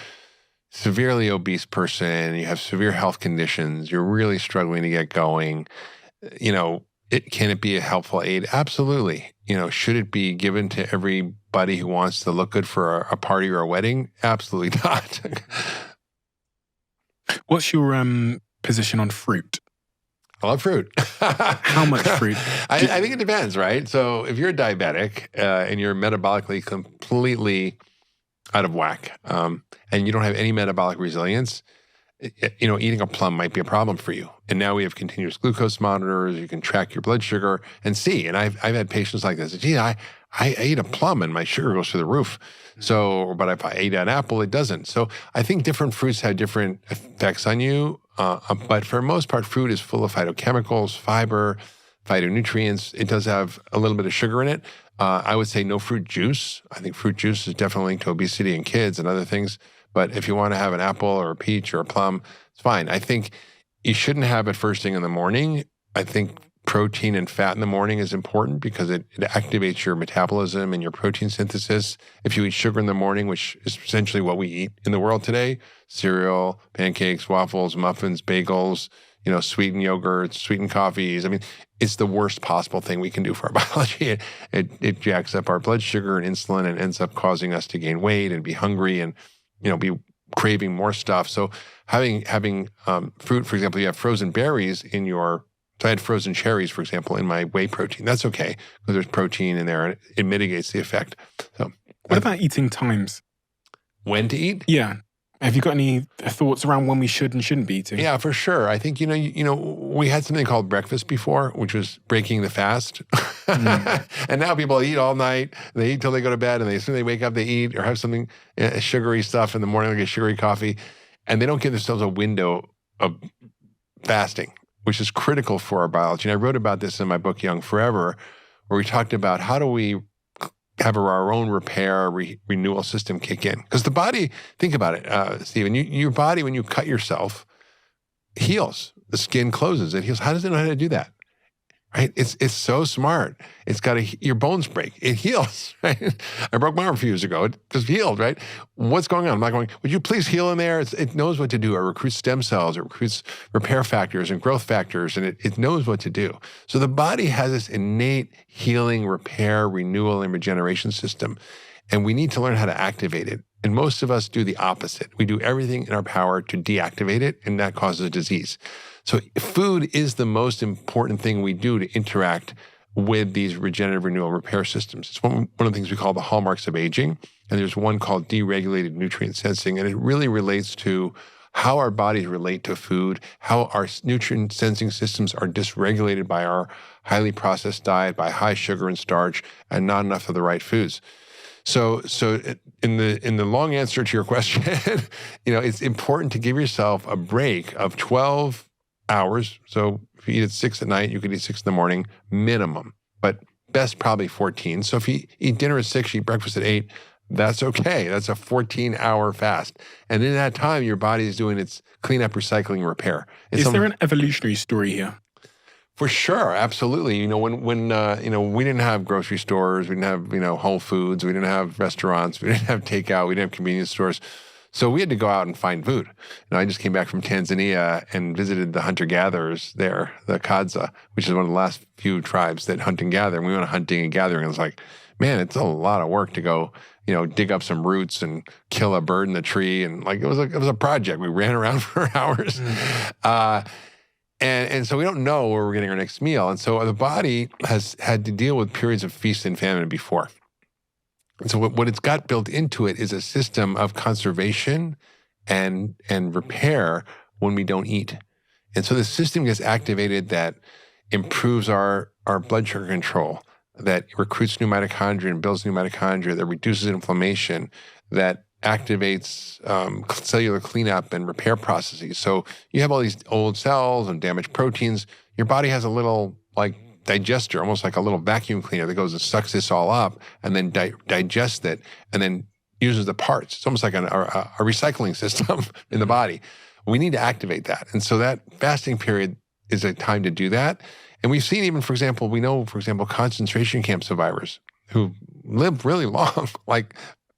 severely obese person, you have severe health conditions, you're really struggling to get going, Can it be a helpful aid? Absolutely. Should it be given to everybody who wants to look good for a party or a wedding? Absolutely not. What's your position on fruit? I love fruit. How much fruit? I think it depends, right? So if you're diabetic and you're metabolically completely out of whack and you don't have any metabolic resilience, eating a plum might be a problem for you. And now we have continuous glucose monitors. You can track your blood sugar and see. And I've had patients like this. Gee, I eat a plum and my sugar goes through the roof. So, but if I ate an apple, it doesn't. So I think different fruits have different effects on you. But for the most part, fruit is full of phytochemicals, fiber, phytonutrients. It does have a little bit of sugar in it. I would say no fruit juice. I think fruit juice is definitely linked to obesity in kids and other things. But if you want to have an apple or a peach or a plum, it's fine. I think you shouldn't have it first thing in the morning. I think protein and fat in the morning is important because it activates your metabolism and your protein synthesis. If you eat sugar in the morning, which is essentially what we eat in the world today, cereal, pancakes, waffles, muffins, bagels, sweetened yogurts, sweetened coffees. I mean, it's the worst possible thing we can do for our biology. It jacks up our blood sugar and insulin and ends up causing us to gain weight and be hungry and be craving more stuff. So having fruit, for example, you have frozen berries in your. So I had frozen cherries, for example, in my whey protein. That's okay because there's protein in there and it mitigates the effect. So, what about eating times? When to eat? Yeah. Have you got any thoughts around when we should and shouldn't be eating? Yeah, for sure. I think we had something called breakfast before, which was breaking the fast. And now people eat all night. They eat till they go to bed, and as soon as they wake up, they eat or have something sugary stuff in the morning. They get sugary coffee, and they don't give themselves a window of fasting, which is critical for our biology. And I wrote about this in my book, Young Forever, where we talked about how do we have our own repair, renewal system kick in. Because the body, think about it, Stephen, your body, when you cut yourself, heals. The skin closes, it heals. How does it know how to do that? Right? It's so smart. It's got your bones break. It heals, right? I broke my arm a few years ago. It just healed, right? What's going on? I'm not going, would you please heal in there? It knows what to do. It recruits stem cells. It recruits repair factors and growth factors, and it knows what to do. So the body has this innate healing, repair, renewal, and regeneration system, and we need to learn how to activate it. And most of us do the opposite. We do everything in our power to deactivate it, and that causes disease. So food is the most important thing we do to interact with these regenerative renewal repair systems. It's one of the things we call the hallmarks of aging. And there's one called deregulated nutrient sensing. And it really relates to how our bodies relate to food, how our nutrient sensing systems are dysregulated by our highly processed diet, by high sugar and starch, and not enough of the right foods. So in the long answer to your question, it's important to give yourself a break of 12 hours. So if you eat at 6 at night, you could eat 6 in the morning minimum, but best probably 14. So if you eat dinner at 6, you eat breakfast at 8, that's okay. That's a 14-hour fast. And in that time, your body is doing its cleanup, recycling, repair. Is there an evolutionary story here? For sure, absolutely. When we didn't have grocery stores, we didn't have Whole Foods, we didn't have restaurants, we didn't have takeout, we didn't have convenience stores. So we had to go out and find food. I just came back from Tanzania and visited the hunter-gatherers there, the Kadza, which is one of the last few tribes that hunt and gather. And we went hunting and gathering. And it was like, man, it's a lot of work to go, dig up some roots and kill a bird in the tree. And it was a project. We ran around for hours. And so we don't know where we're getting our next meal. And so the body has had to deal with periods of feast and famine before. And so what it's got built into it is a system of conservation and repair when we don't eat. And so the system gets activated that improves our blood sugar control, that recruits new mitochondria and builds new mitochondria, that reduces inflammation, that activates cellular cleanup and repair processes. So you have all these old cells and damaged proteins. Your body has a little digester, almost like a little vacuum cleaner that goes and sucks this all up and then digests it and then uses the parts. It's almost like a recycling system in the body. We need to activate that. And so that fasting period is a time to do that. And we've seen even, for example, concentration camp survivors who live really long,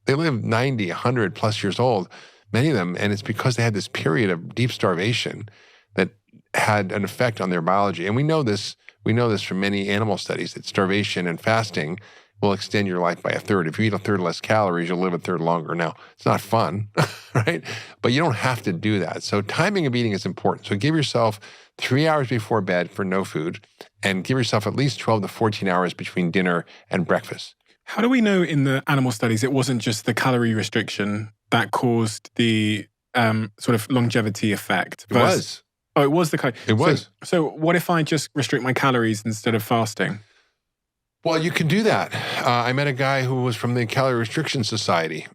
they live 90, 100 plus years old, many of them, and it's because they had this period of deep starvation that had an effect on their biology. And we know this We know this from many animal studies that starvation and fasting will extend your life by a third. If you eat a third less calories, you'll live a third longer. Now, it's not fun, right? But you don't have to do that. So timing of eating is important. So give yourself 3 hours before bed for no food, and give yourself at least 12 to 14 hours between dinner and breakfast. How do we know in the animal studies it wasn't just the calorie restriction that caused the sort of longevity effect? It was. Oh, it was the calorie. It was. So what if I just restrict my calories instead of fasting? Well, you can do that. I met a guy who was from the Calorie Restriction Society.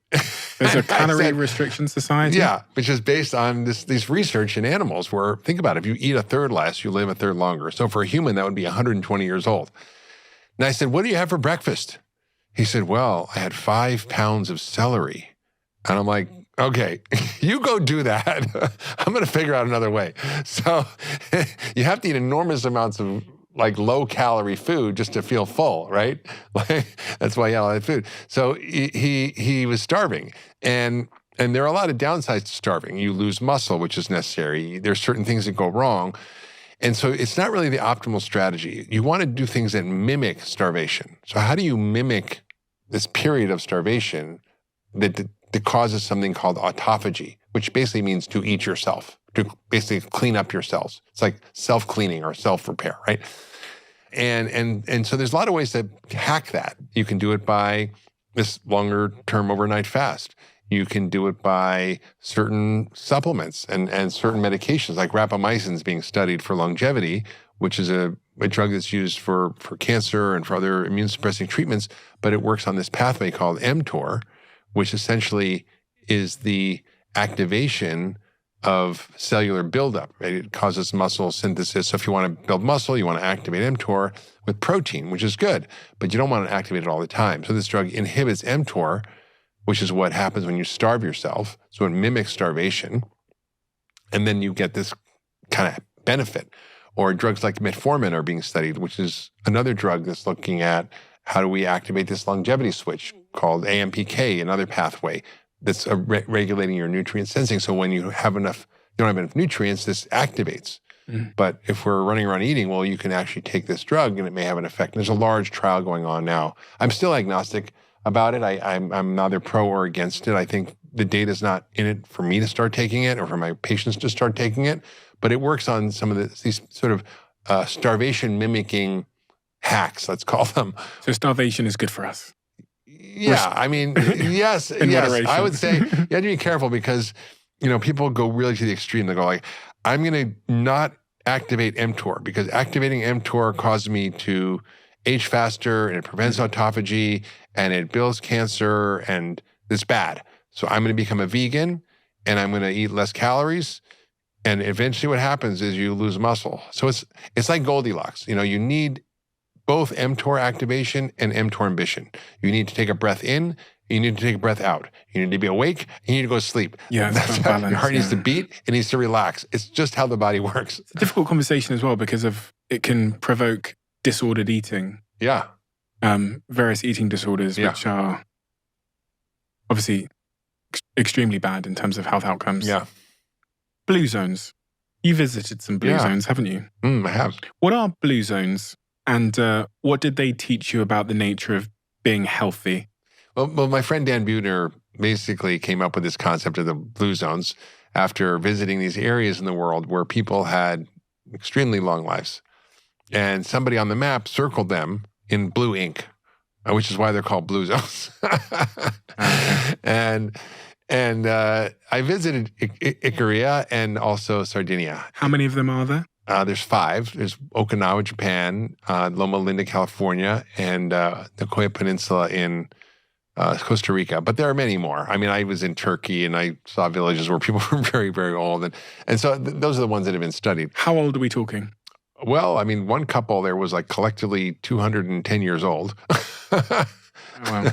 There's a calorie restriction society? Yeah, which is based on this research in animals where, think about it, if you eat a third less, you live a third longer. So for a human, that would be 120 years old. And I said, what do you have for breakfast? He said, well, I had 5 pounds of celery. And I'm like, okay, you go do that. I'm going to figure out another way. So you have to eat enormous amounts of like low-calorie food just to feel full, right? That's why he had all that food. So he was starving. And there are a lot of downsides to starving. You lose muscle, which is necessary. There's certain things that go wrong. And so it's not really the optimal strategy. You want to do things that mimic starvation. So how do you mimic this period of starvation that causes something called autophagy, which basically means to eat yourself, to basically clean up your cells. It's like self-cleaning or self-repair, right? And so there's a lot of ways to hack that. You can do it by this longer-term overnight fast. You can do it by certain supplements and certain medications, like rapamycin is being studied for longevity, which is a drug that's used for cancer and for other immune-suppressing treatments, but it works on this pathway called mTOR, which essentially is the activation of cellular buildup, right? It causes muscle synthesis. So if you want to build muscle, you want to activate mTOR with protein, which is good, but you don't want to activate it all the time. So this drug inhibits mTOR, which is what happens when you starve yourself. So it mimics starvation. And then you get this kind of benefit. Or drugs like metformin are being studied, which is another drug that's looking at how do we activate this longevity switch called AMPK, another pathway that's regulating your nutrient sensing. So when you don't have enough nutrients, this activates. But if we're running around eating, well, you can actually take this drug and it may have an effect. And there's a large trial going on now. I'm still agnostic about it. I'm neither pro or against it. I think the data's not in it for me to start taking it or for my patients to start taking it. But it works on some of these sort of starvation mimicking hacks, let's call them. So starvation is good for us. Yeah, I mean, yes, moderation. I would say you have to be careful because, people go really to the extreme. They go like, I'm going to not activate mTOR because activating mTOR causes me to age faster and it prevents autophagy and it builds cancer and it's bad. So I'm going to become a vegan and I'm going to eat less calories. And eventually what happens is you lose muscle. So it's like Goldilocks. You need both mTOR activation and mTOR inhibition. You need to take a breath in, you need to take a breath out. You need to be awake, you need to go to sleep. Yeah, that's how balance, your heart needs to beat, it needs to relax. It's just how the body works. It's a difficult conversation as well because it can provoke disordered eating. Yeah. Various eating disorders, which are obviously extremely bad in terms of health outcomes. Yeah. Blue zones. You visited some blue zones, haven't you? I have. What are blue zones? And what did they teach you about the nature of being healthy? Well, my friend Dan Buettner basically came up with this concept of the blue zones after visiting these areas in the world where people had extremely long lives. And somebody on the map circled them in blue ink, which is why they're called blue zones. And I visited Ikaria and also Sardinia. How many of them are there? There's 5. There's Okinawa, Japan, Loma Linda, California, and the Nicoya Peninsula in Costa Rica. But there are many more. I mean, I was in Turkey and I saw villages where people were very, very old. And so those are the ones that have been studied. How old are we talking? Well, I mean, one couple there was like collectively 210 years old. Wow.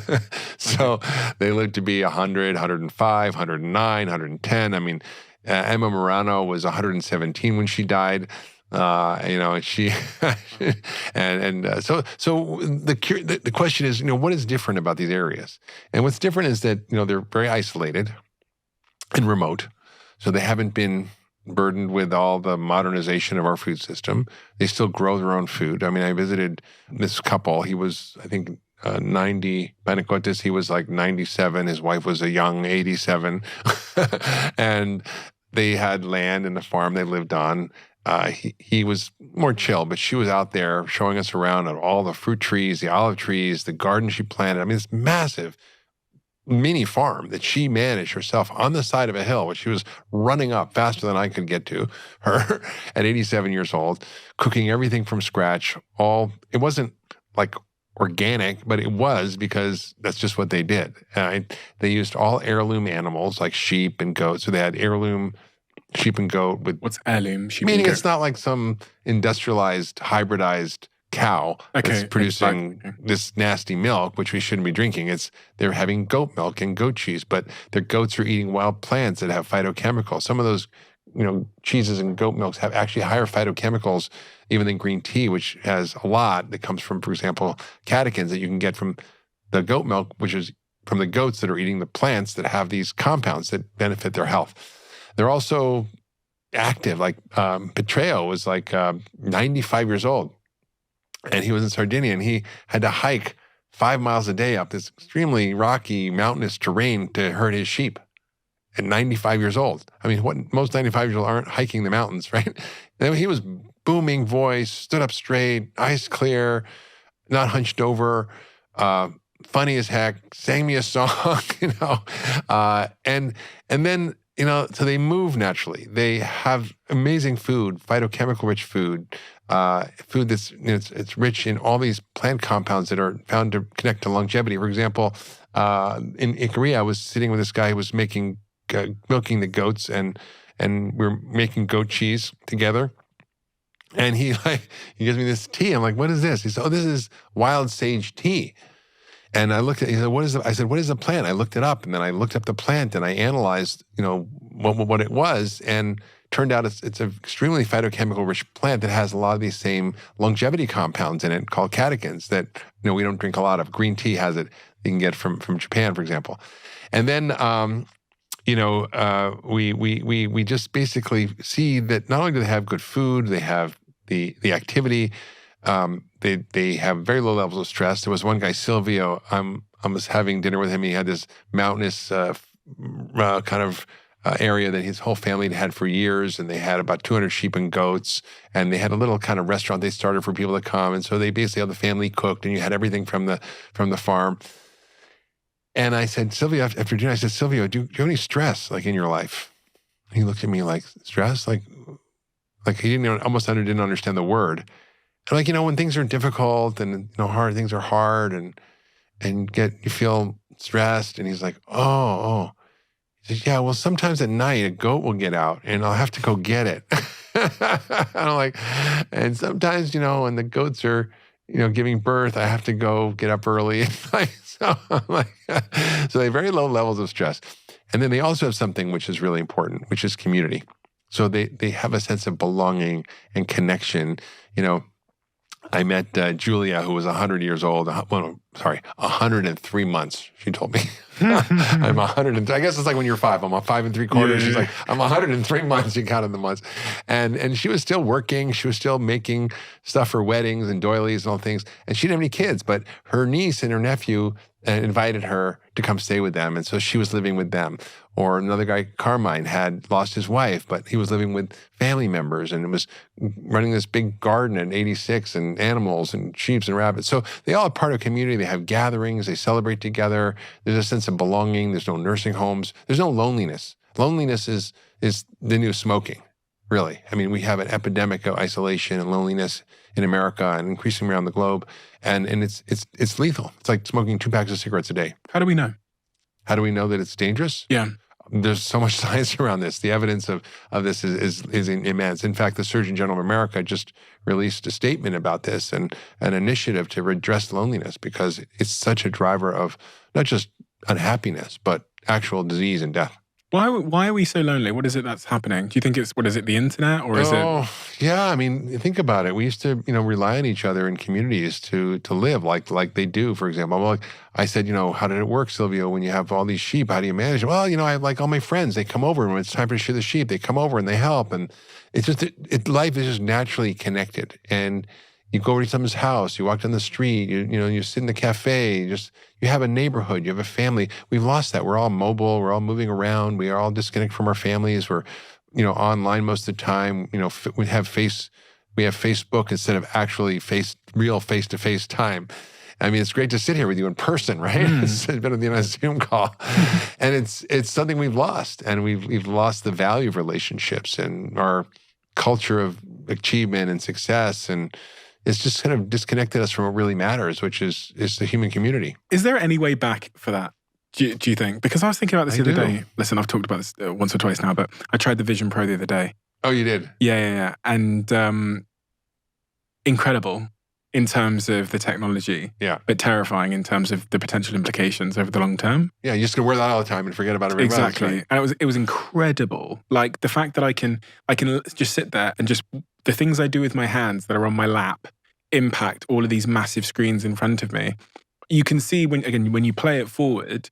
So they lived to be 100, 105, 109, 110. I mean, Emma Morano was 117 when she died. She so the question is, what is different about these areas? And what's different is that they're very isolated and remote, so they haven't been burdened with all the modernization of our food system. They still grow their own food. I mean, I visited this couple. He was, I think, 90, Panacotis, he was like 97. His wife was a young 87. And they had land and a farm they lived on. He was more chill, but she was out there showing us around at all the fruit trees, the olive trees, the garden she planted. I mean, this massive mini farm that she managed herself on the side of a hill, which she was running up faster than I could get to her at 87 years old, cooking everything from scratch. It wasn't like organic, but it was because that's just what they did. They used all heirloom animals like sheep and goats. So they had heirloom sheep and goat with... What's heirloom sheep meaning and goat? It's not like some industrialized, hybridized cow that's producing this nasty milk, which we shouldn't be drinking. They're having goat milk and goat cheese, but their goats are eating wild plants that have phytochemicals. Some of those, cheeses and goat milks have actually higher phytochemicals even than green tea, which has a lot that comes from, for example, catechins that you can get from the goat milk, which is from the goats that are eating the plants that have these compounds that benefit their health. They're also active. Like Petreo was like 95 years old. And he was in Sardinia, and he had to hike 5 miles a day up this extremely rocky, mountainous terrain to herd his sheep at 95 years old. I mean, what most 95-year-olds aren't hiking the mountains, right? And he was booming voice, stood up straight, eyes clear, not hunched over, funny as heck, sang me a song, and then, so they move naturally. They have amazing food, phytochemical-rich food, food that's it's rich in all these plant compounds that are found to connect to longevity. For example, in Korea, I was sitting with this guy who was milking the goats, and we're making goat cheese together. And he gives me this tea. I'm like, what is this? He said, oh, this is wild sage tea. And I looked at, he said, what is it? I said, what is the plant? I looked it up, and then I looked up the plant, and I analyzed, what it was, and turned out it's an extremely phytochemical-rich plant that has a lot of these same longevity compounds in it called catechins that, we don't drink a lot of. Green tea has it. You can get from Japan, for example. And then, we just basically see that not only do they have good food, they have the activity, they have very low levels of stress. There was one guy, Silvio, I was having dinner with him. He had this mountainous kind of area that his whole family had for years, and they had about 200 sheep and goats, and they had a little kind of restaurant they started for people to come, and so they basically all the family cooked, and you had everything from the farm. And I said, Silvio, after dinner, I said, Silvio, do you have any stress like in your life? And he looked at me like, stress? Like he didn't understand the word. And when things are difficult and hard, things are hard, and you feel stressed, and he's like, oh. He said, yeah, well, sometimes at night a goat will get out, and I'll have to go get it. And I'm like, and sometimes, when the goats are, giving birth, I have to go get up early. So they have very low levels of stress. And then they also have something which is really important, which is community. So they have a sense of belonging and connection. I met Julia, who was 100 years old. 103 months, she told me. I'm 100. I guess it's like when you're 5. I'm 5 3/4. Yeah. She's like, I'm 103 months. She counted the months, and she was still working. She was still making stuff for weddings and doilies and all things. And she didn't have any kids, but her niece and her nephew invited her to come stay with them, and so she was living with them. Or another guy, Carmine, had lost his wife, but he was living with family members, and it was running this big garden at 86, and animals and sheep and rabbits. So they all are part of a community. They have gatherings. They celebrate together. There's a sense of belonging. There's no nursing homes. There's no loneliness. Loneliness is the new smoking, really. I mean, we have an epidemic of isolation and loneliness in America and increasingly around the globe, and it's lethal. It's like smoking 2 packs of cigarettes a day. How do we know? How do we know that it's dangerous? Yeah. There's so much science around this. The evidence of this is immense. In fact, the Surgeon General of America just released a statement about this and an initiative to redress loneliness, because it's such a driver of not just unhappiness, but actual disease and death. Why are we so lonely? What is it that's happening? Do you think what is it, the internet, or is it? Yeah. I mean, think about it. We used to, rely on each other in communities to live like they do, for example. Well, I said, how did it work, Silvio, when you have all these sheep? How do you manage it? Well, I have like all my friends. They come over, and when it's time to shear the sheep, they come over and they help. And it's just, life is just naturally connected. And you go over to someone's house, you walk down the street, you sit in the cafe, you have a neighborhood, you have a family. We've lost that. We're all mobile, we're all moving around, we are all disconnected from our families. We're, online most of the time. We have Facebook instead of actually real face-to-face time. I mean, it's great to sit here with you in person, right? It's better than a Zoom call. And it's something we've lost, and we've lost the value of relationships and our culture of achievement and success, and it's just kind of disconnected us from what really matters, which is the human community. Is there any way back for that? Do you think? Because I was thinking about this the other day. Listen, I've talked about this once or twice now, but I tried the Vision Pro the other day. Oh, you did? Yeah. And incredible in terms of the technology, but terrifying in terms of the potential implications over the long term. Yeah, you're just gonna wear that all the time and forget about everything else. Exactly. Right? And it was incredible. Like the fact that I can just sit there and just the things I do with my hands that are on my lap impact all of these massive screens in front of me. You can see when you play it forward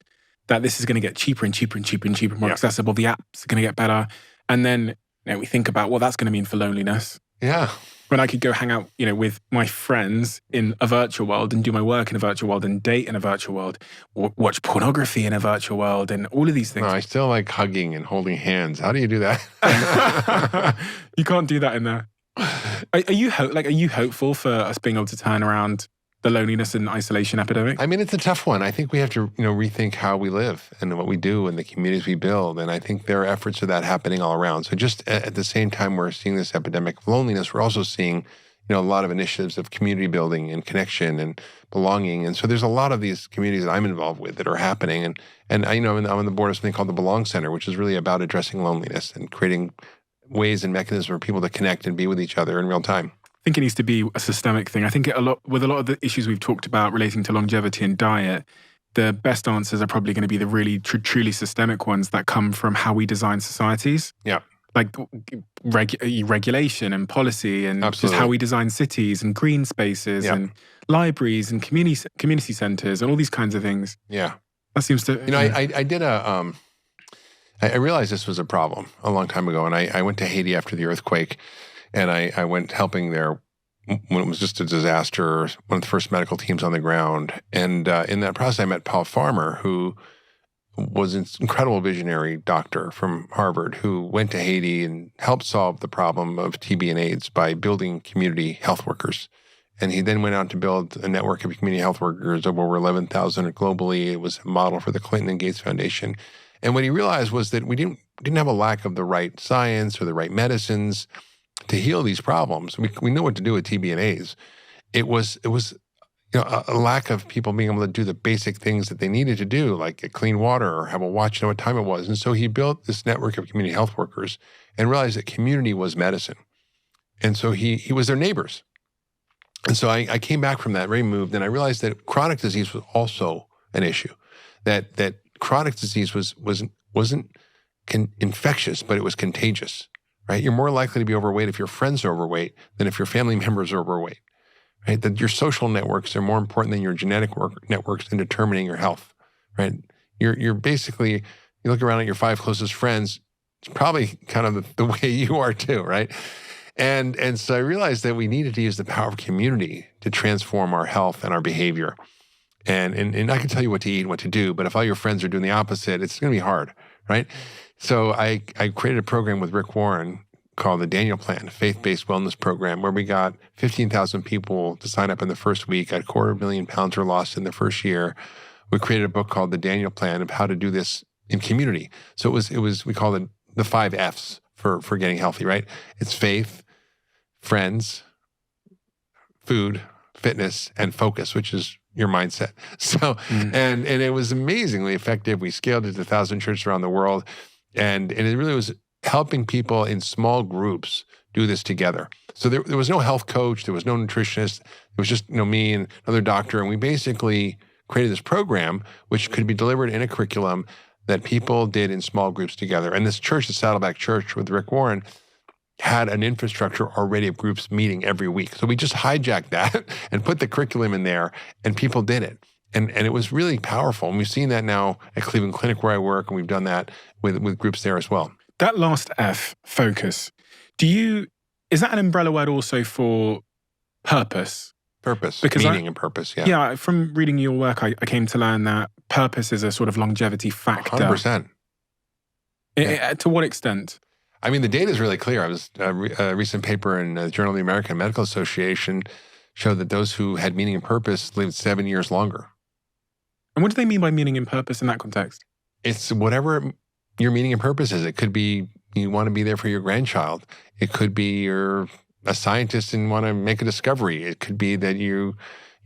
that this is going to get cheaper and cheaper and cheaper and cheaper, more accessible. The apps are going to get better. And then we think about what that's going to mean for loneliness. Yeah. When I could go hang out, with my friends in a virtual world and do my work in a virtual world and date in a virtual world, watch pornography in a virtual world and all of these things. No, I still like hugging and holding hands. How do you do that? You can't do that in there. Are you hopeful for us being able to turn around the loneliness and isolation epidemic? I mean, it's a tough one. I think we have to, rethink how we live and what we do and the communities we build. And I think there are efforts of that happening all around. So just at the same time we're seeing this epidemic of loneliness, we're also seeing, a lot of initiatives of community building and connection and belonging. And so there's a lot of these communities that I'm involved with that are happening. And I'm on the board of something called the Belong Center, which is really about addressing loneliness and creating ways and mechanisms for people to connect and be with each other in real time. I think it needs to be a systemic thing. I think with a lot of the issues we've talked about relating to longevity and diet, the best answers are probably going to be the really truly systemic ones that come from how we design societies. Yeah. Like regulation and policy and just how we design cities and green spaces and libraries and community centers and all these kinds of things. Yeah. That seems to... I did I realized this was a problem a long time ago, and I went to Haiti after the earthquake, and I went helping there when it was just a disaster, one of the first medical teams on the ground. And in that process, I met Paul Farmer, who was an incredible visionary doctor from Harvard who went to Haiti and helped solve the problem of TB and AIDS by building community health workers. And he then went on to build a network of community health workers of over 11,000 globally. It was a model for the Clinton and Gates Foundation. And what he realized was that we didn't have a lack of the right science or the right medicines to heal these problems. We knew what to do with TB and AIDS. It was a lack of people being able to do the basic things that they needed to do, like get clean water or have a watch to know what time it was. And so he built this network of community health workers and realized that community was medicine. And so he was their neighbors. And so I came back from that very moved, and I realized that chronic disease was also an issue. That chronic disease wasn't infectious, but it was contagious, right? You're more likely to be overweight if your friends are overweight than if your family members are overweight, right? That your social networks are more important than your genetic networks in determining your health, right? You're basically, you look around at your 5 closest friends, it's probably kind of the way you are too, right? And so I realized that we needed to use the power of community to transform our health and our behavior. And I can tell you what to eat and what to do, but if all your friends are doing the opposite, it's going to be hard, right? So I created a program with Rick Warren called the Daniel Plan, a faith-based wellness program, where we got 15,000 people to sign up in the first week. A 250,000 pounds were lost in the first year. We created a book called the Daniel Plan of how to do this in community. So it was we call it the 5 F's for getting healthy, right? It's faith, friends, food, fitness, and focus, which is your mindset. So, and it was amazingly effective. We scaled it to 1,000 churches around the world. And it really was helping people in small groups do this together. So there was no health coach, there was no nutritionist. It was just, me and another doctor. And we basically created this program, which could be delivered in a curriculum that people did in small groups together. And this church, the Saddleback Church with Rick Warren, had an infrastructure already of groups meeting every week. So we just hijacked that and put the curriculum in there, and people did it. And it was really powerful. And we've seen that now at Cleveland Clinic where I work, and we've done that with groups there as well. That last F, focus, is that an umbrella word also for purpose? Purpose, Because meaning and purpose, yeah. Yeah, from reading your work, I came to learn that purpose is a sort of longevity factor. 100%. To what extent? I mean, the data is really clear. A recent paper in the Journal of the American Medical Association showed that those who had meaning and purpose lived 7 years longer. And what do they mean by meaning and purpose in that context? It's whatever your meaning and purpose is. It could be you want to be there for your grandchild. It could be you're a scientist and want to make a discovery. It could be that you're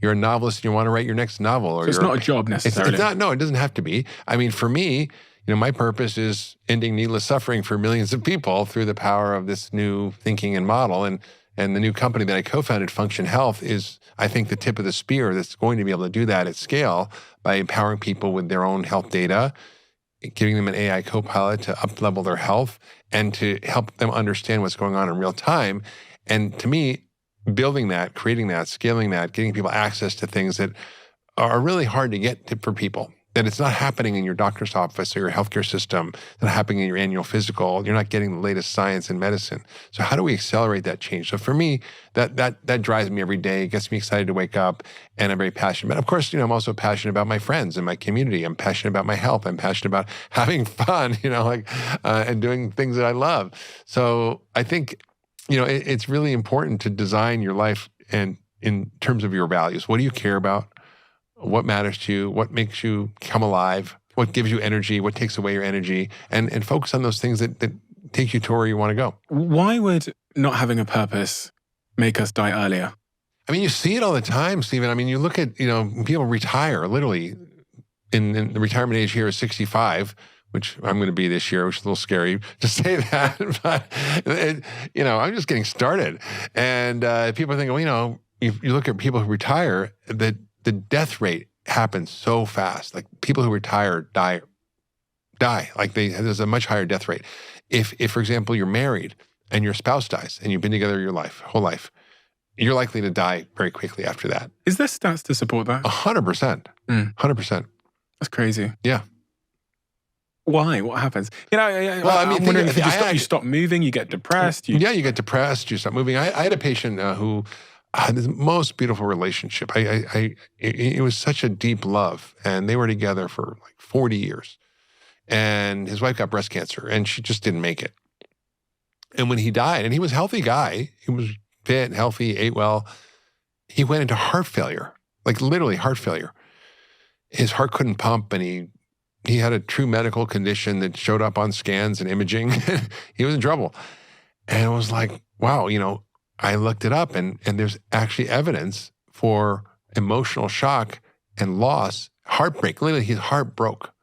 a novelist and you want to write your next novel. Or so it's not a job necessarily. It's not. No, it doesn't have to be. I mean, for me, my purpose is ending needless suffering for millions of people through the power of this new thinking and model. And the new company that I co-founded, Function Health, is, I think, the tip of the spear that's going to be able to do that at scale by empowering people with their own health data, giving them an AI co-pilot to up-level their health and to help them understand what's going on in real time. And to me, building that, creating that, scaling that, getting people access to things that are really hard to get for people, that it's not happening in your doctor's office or your healthcare system, it's not happening in your annual physical, you're not getting the latest science in medicine. So how do we accelerate that change? So for me, that drives me every day, gets me excited to wake up, and I'm very passionate. But of course, I'm also passionate about my friends and my community. I'm passionate about my health. I'm passionate about having fun, and doing things that I love. So I think, it's really important to design your life and in terms of your values. What do you care about? What matters to you? What makes you come alive? What gives you energy? What takes away your energy? And focus on those things that take you to where you want to go. Why would not having a purpose make us die earlier? I mean, you see it all the time, Stephen. I mean, you look at, when people retire, literally, in the retirement age here is 65, which I'm going to be this year, which is a little scary to say that. But, I'm just getting started. And people think, well, you look at people who retire, the death rate happens so fast. Like people who retire die. Like there's a much higher death rate. If for example, you're married and your spouse dies and you've been together your whole life, you're likely to die very quickly after that. Is there stats to support that? 100%. 100%. That's crazy. Yeah. Why? What happens? I'm wondering if you stop moving, you get depressed. You get depressed, you stop moving. I had a patient who had the most beautiful relationship. It was such a deep love, and they were together for like 40 years. And his wife got breast cancer, and she just didn't make it. And when he died, and he was a healthy guy, he was fit, healthy, ate well, he went into heart failure, like literally heart failure. His heart couldn't pump, and he had a true medical condition that showed up on scans and imaging. He was in trouble. And it was like, wow, I looked it up, and there's actually evidence for emotional shock and loss, heartbreak. Literally, his heart broke.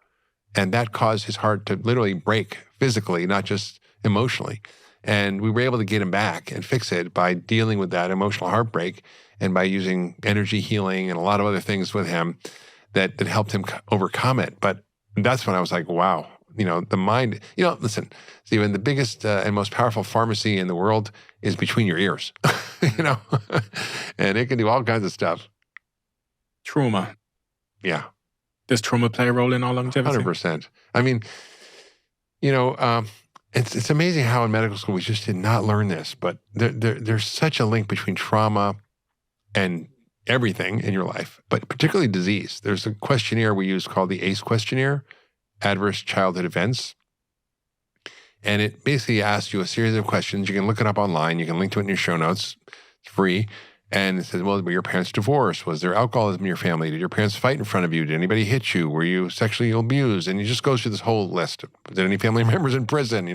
And that caused his heart to literally break physically, not just emotionally. And we were able to get him back and fix it by dealing with that emotional heartbreak and by using energy healing and a lot of other things with him that helped him overcome it. But that's when I was like, wow, the mind, listen, Stephen, the biggest and most powerful pharmacy in the world is between your ears, and it can do all kinds of stuff. Trauma. Yeah. Does trauma play a role in our longevity? 100%. I mean, it's amazing how in medical school we just did not learn this, but there's such a link between trauma and everything in your life, but particularly disease. There's a questionnaire we use called the ACE questionnaire, Adverse Childhood Events. And it basically asks you a series of questions. You can look it up online. You can link to it in your show notes. It's free. And it says, well, were your parents divorced? Was there alcoholism in your family? Did your parents fight in front of you? Did anybody hit you? Were you sexually abused? And it just goes through this whole list. Did any family members in prison,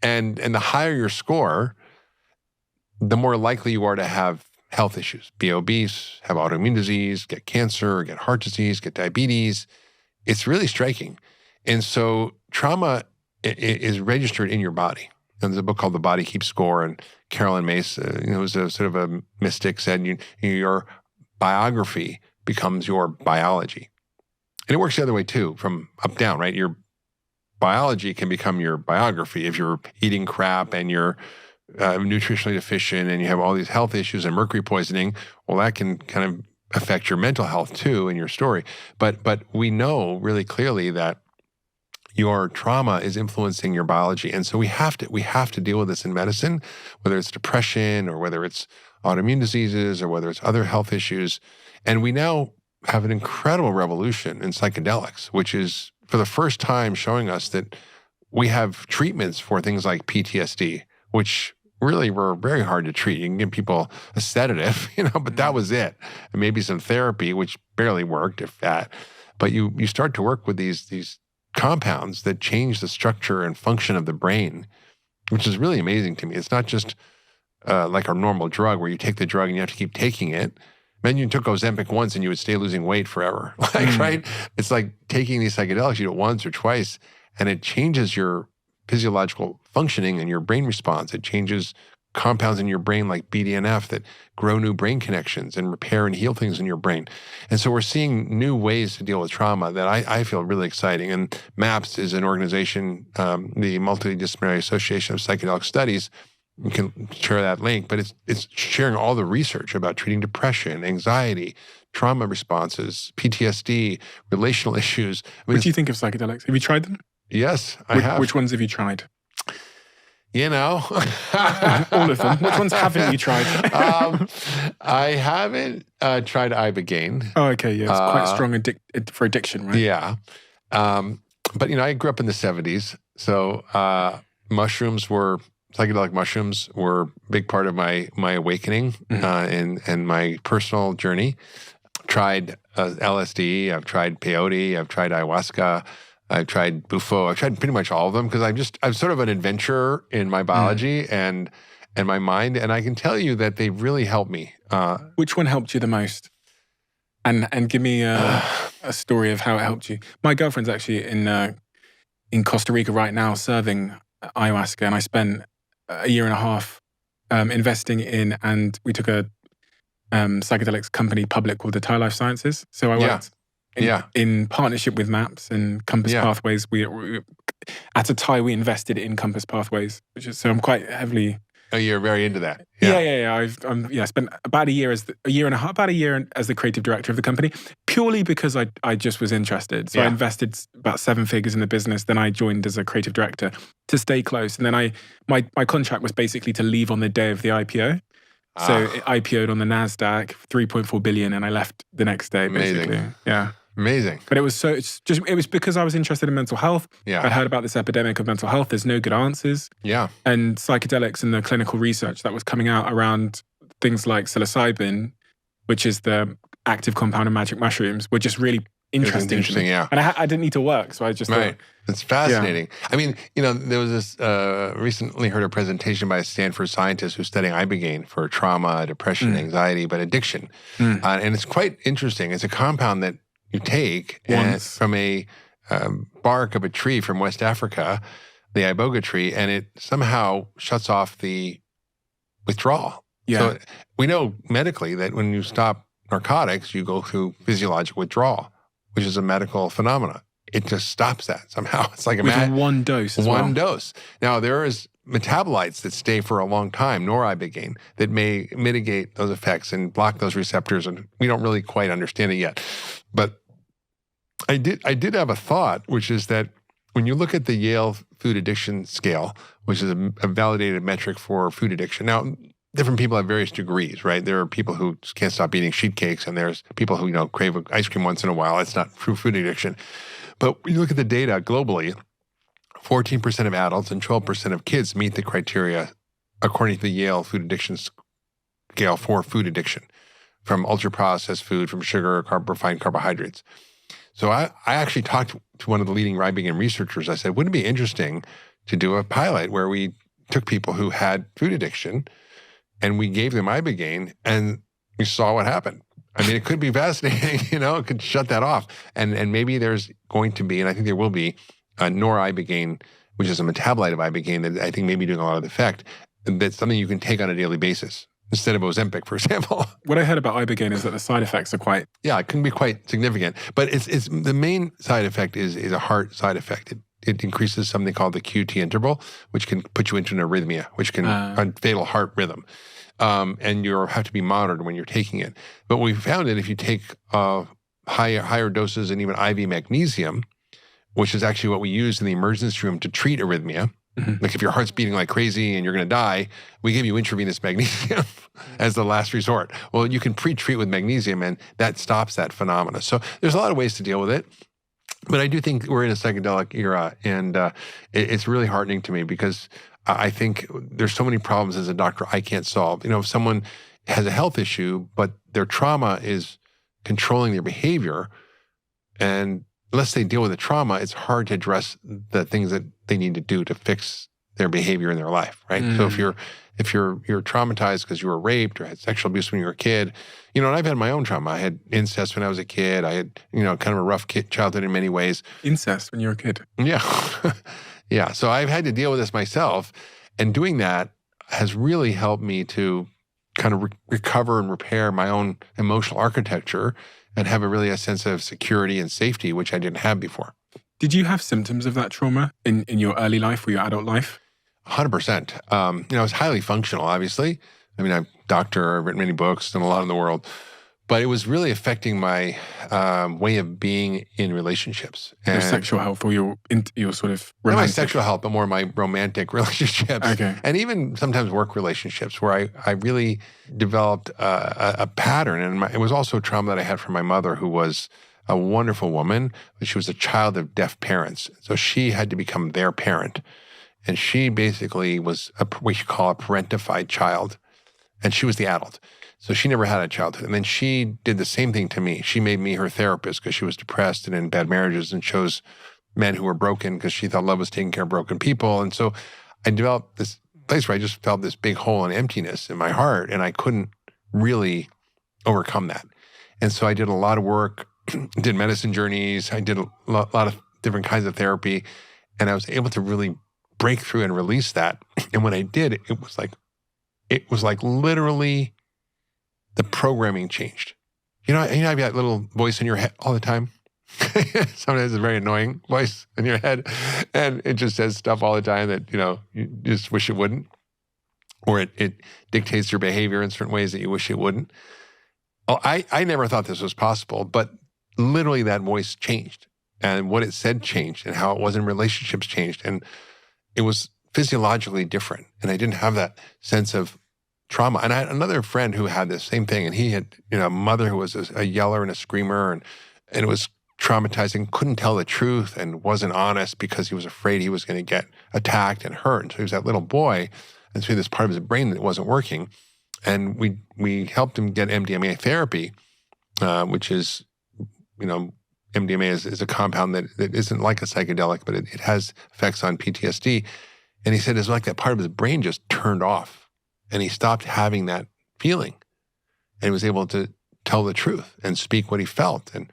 And the higher your score, the more likely you are to have health issues, be obese, have autoimmune disease, get cancer, get heart disease, get diabetes. It's really striking. And so trauma is registered in your body. And there's a book called The Body Keeps Score, and Carolyn Mace, who's a sort of a mystic, said your biography becomes your biology. And it works the other way too, from up down, right? Your biology can become your biography. If you're eating crap and you're nutritionally deficient and you have all these health issues and mercury poisoning, well, that can kind of affect your mental health too in your story. But we know really clearly that your trauma is influencing your biology. And so we have to deal with this in medicine, whether it's depression or whether it's autoimmune diseases or whether it's other health issues. And we now have an incredible revolution in psychedelics, which is for the first time showing us that we have treatments for things like PTSD, which really were very hard to treat. You can give people a sedative, but that was it. And maybe some therapy, which barely worked, if that. But you start to work with these compounds that change the structure and function of the brain, which is really amazing to me. It's not just like a normal drug where you take the drug and you have to keep taking it. Imagine you took Ozempic once and you would stay losing weight forever, right? It's like taking these psychedelics, you do it once or twice, and it changes your physiological functioning and your brain response. It changes compounds in your brain like BDNF that grow new brain connections and repair and heal things in your brain. And so we're seeing new ways to deal with trauma that I feel really exciting. And MAPS is an organization, the Multidisciplinary Association of Psychedelic Studies. You can share that link, but it's sharing all the research about treating depression, anxiety, trauma responses, PTSD, relational issues. What do you think of psychedelics? Have you tried them? Yes, I have. Which ones have you tried? All of them. Which ones haven't you tried? I haven't tried Ibogaine. Oh, okay. Yeah, it's quite strong for addiction, right? Yeah. But, I grew up in the 70s. So psychedelic mushrooms were a big part of my awakening and my personal journey. Tried LSD. I've tried peyote. I've tried ayahuasca. I've tried bufo. I've tried pretty much all of them because I'm sort of an adventurer in my biology and my mind, and I can tell you that they really helped me. Which one helped you the most? And give me a story of how it helped you. My girlfriend's actually in Costa Rica right now serving ayahuasca, and I spent a year and a half investing in, and we took a psychedelics company public called Deteriorated Life Sciences. So I worked in partnership with MAPS and Compass Pathways. We at a time we invested in Compass Pathways, so I'm quite heavily. Oh, you're very into that. Yeah. I spent about a year as the creative director of the company, purely because I just was interested. So I invested about 7 figures in the business. Then I joined as a creative director to stay close. And then my contract was basically to leave on the day of the IPO. So it IPO'd on the NASDAQ, 3.4 billion, and I left the next day, basically. Amazing. Yeah. Amazing. But it was because I was interested in mental health. Yeah. I heard about this epidemic of mental health. There's no good answers. Yeah. And psychedelics and the clinical research that was coming out around things like psilocybin, which is the active compound in magic mushrooms, were just really interesting to me. Yeah. And I didn't need to work, so I just thought, It's fascinating. Yeah. I mean, there was this, recently heard a presentation by a Stanford scientist who's studying Ibogaine for trauma, depression, anxiety, but addiction. And it's quite interesting. It's a compound that you take from a bark of a tree from West Africa, the iboga tree, and it somehow shuts off the withdrawal. Yeah. So we know medically that when you stop narcotics, you go through physiological withdrawal, which is a medical phenomenon. It just stops that somehow. It's like with one dose as one dose. Now, there is metabolites that stay for a long time, noribogaine, that may mitigate those effects and block those receptors, and we don't really quite understand it yet. But I did have a thought, which is that when you look at the Yale Food Addiction Scale, which is a validated metric for food addiction. Now, different people have various degrees, right? There are people who just can't stop eating sheet cakes, and there's people who, crave ice cream once in a while. It's not true food addiction. But when you look at the data globally, 14% of adults and 12% of kids meet the criteria according to the Yale Food Addiction Scale for food addiction, from ultra-processed food, from sugar, refined carbohydrates. So I actually talked to one of the leading Ibogaine researchers. I said, wouldn't it be interesting to do a pilot where we took people who had food addiction and we gave them Ibogaine and we saw what happened? I mean, it could be fascinating, it could shut that off. And maybe there's going to be, and I think there will be, noribogaine, which is a metabolite of Ibogaine that I think may be doing a lot of the effect. That's something you can take on a daily basis instead of Ozempic, for example. What I heard about Ibogaine is that the side effects are quite... Yeah, it can be quite significant. But it's the main side effect is a heart side effect. it increases something called the QT interval, which can put you into an arrhythmia, which can fatal heart rhythm. And you have to be monitored when you're taking it. But we found that if you take higher doses and even IV magnesium, which is actually what we use in the emergency room to treat arrhythmia, like if your heart's beating like crazy and you're going to die, we give you intravenous magnesium as the last resort. Well, you can pre-treat with magnesium and that stops that phenomena. So there's a lot of ways to deal with it. But I do think we're in a psychedelic era, and it's really heartening to me because I think there's so many problems as a doctor I can't solve. If someone has a health issue, but their trauma is controlling their behavior, and unless they deal with the trauma, it's hard to address the things that they need to do to fix their behavior in their life, right? So if you're traumatized because you were raped or had sexual abuse when you were a kid, and I've had my own trauma. I had incest when I was a kid. I had, kind of a rough childhood in many ways. Incest when you were a kid? Yeah. Yeah. So I've had to deal with this myself. And doing that has really helped me to kind of recover and repair my own emotional architecture and have a sense of security and safety, which I didn't have before. Did you have symptoms of that trauma in your early life or your adult life? 100%. I was highly functional, obviously. I mean, I'm a doctor, I've written many books, done a lot in the world. But it was really affecting my way of being in relationships. Your sexual health or your sort of romantic? Not my sexual health, but more my romantic relationships. Okay. And even sometimes work relationships where I really developed a pattern. And it was also trauma that I had from my mother, who was a wonderful woman, but she was a child of deaf parents. So she had to become their parent. And she basically was what you call a parentified child. And she was the adult. So she never had a childhood. And then she did the same thing to me. She made me her therapist because she was depressed and in bad marriages and chose men who were broken because she thought love was taking care of broken people. And so I developed this place where I just felt this big hole and emptiness in my heart, and I couldn't really overcome that. And so I did a lot of work, did medicine journeys. I did a lot of different kinds of therapy, and I was able to really break through and release that. And when I did, it was like literally the programming changed. You have that little voice in your head all the time. Sometimes it's a very annoying voice in your head, and it just says stuff all the time that, you just wish it wouldn't. Or it dictates your behavior in certain ways that you wish it wouldn't. Oh, I never thought this was possible, but literally that voice changed. And what it said changed, and how it was in relationships changed. And it was physiologically different. And I didn't have that sense of trauma. And I had another friend who had the same thing, and he had, a mother who was a yeller and a screamer, and it was traumatizing, couldn't tell the truth and wasn't honest because he was afraid he was going to get attacked and hurt. And so he was that little boy, and so this part of his brain that wasn't working. And we helped him get MDMA therapy, which is, MDMA is a compound that isn't like a psychedelic, but it has effects on PTSD. And he said it's like that part of his brain just turned off. And he stopped having that feeling, and he was able to tell the truth and speak what he felt. And,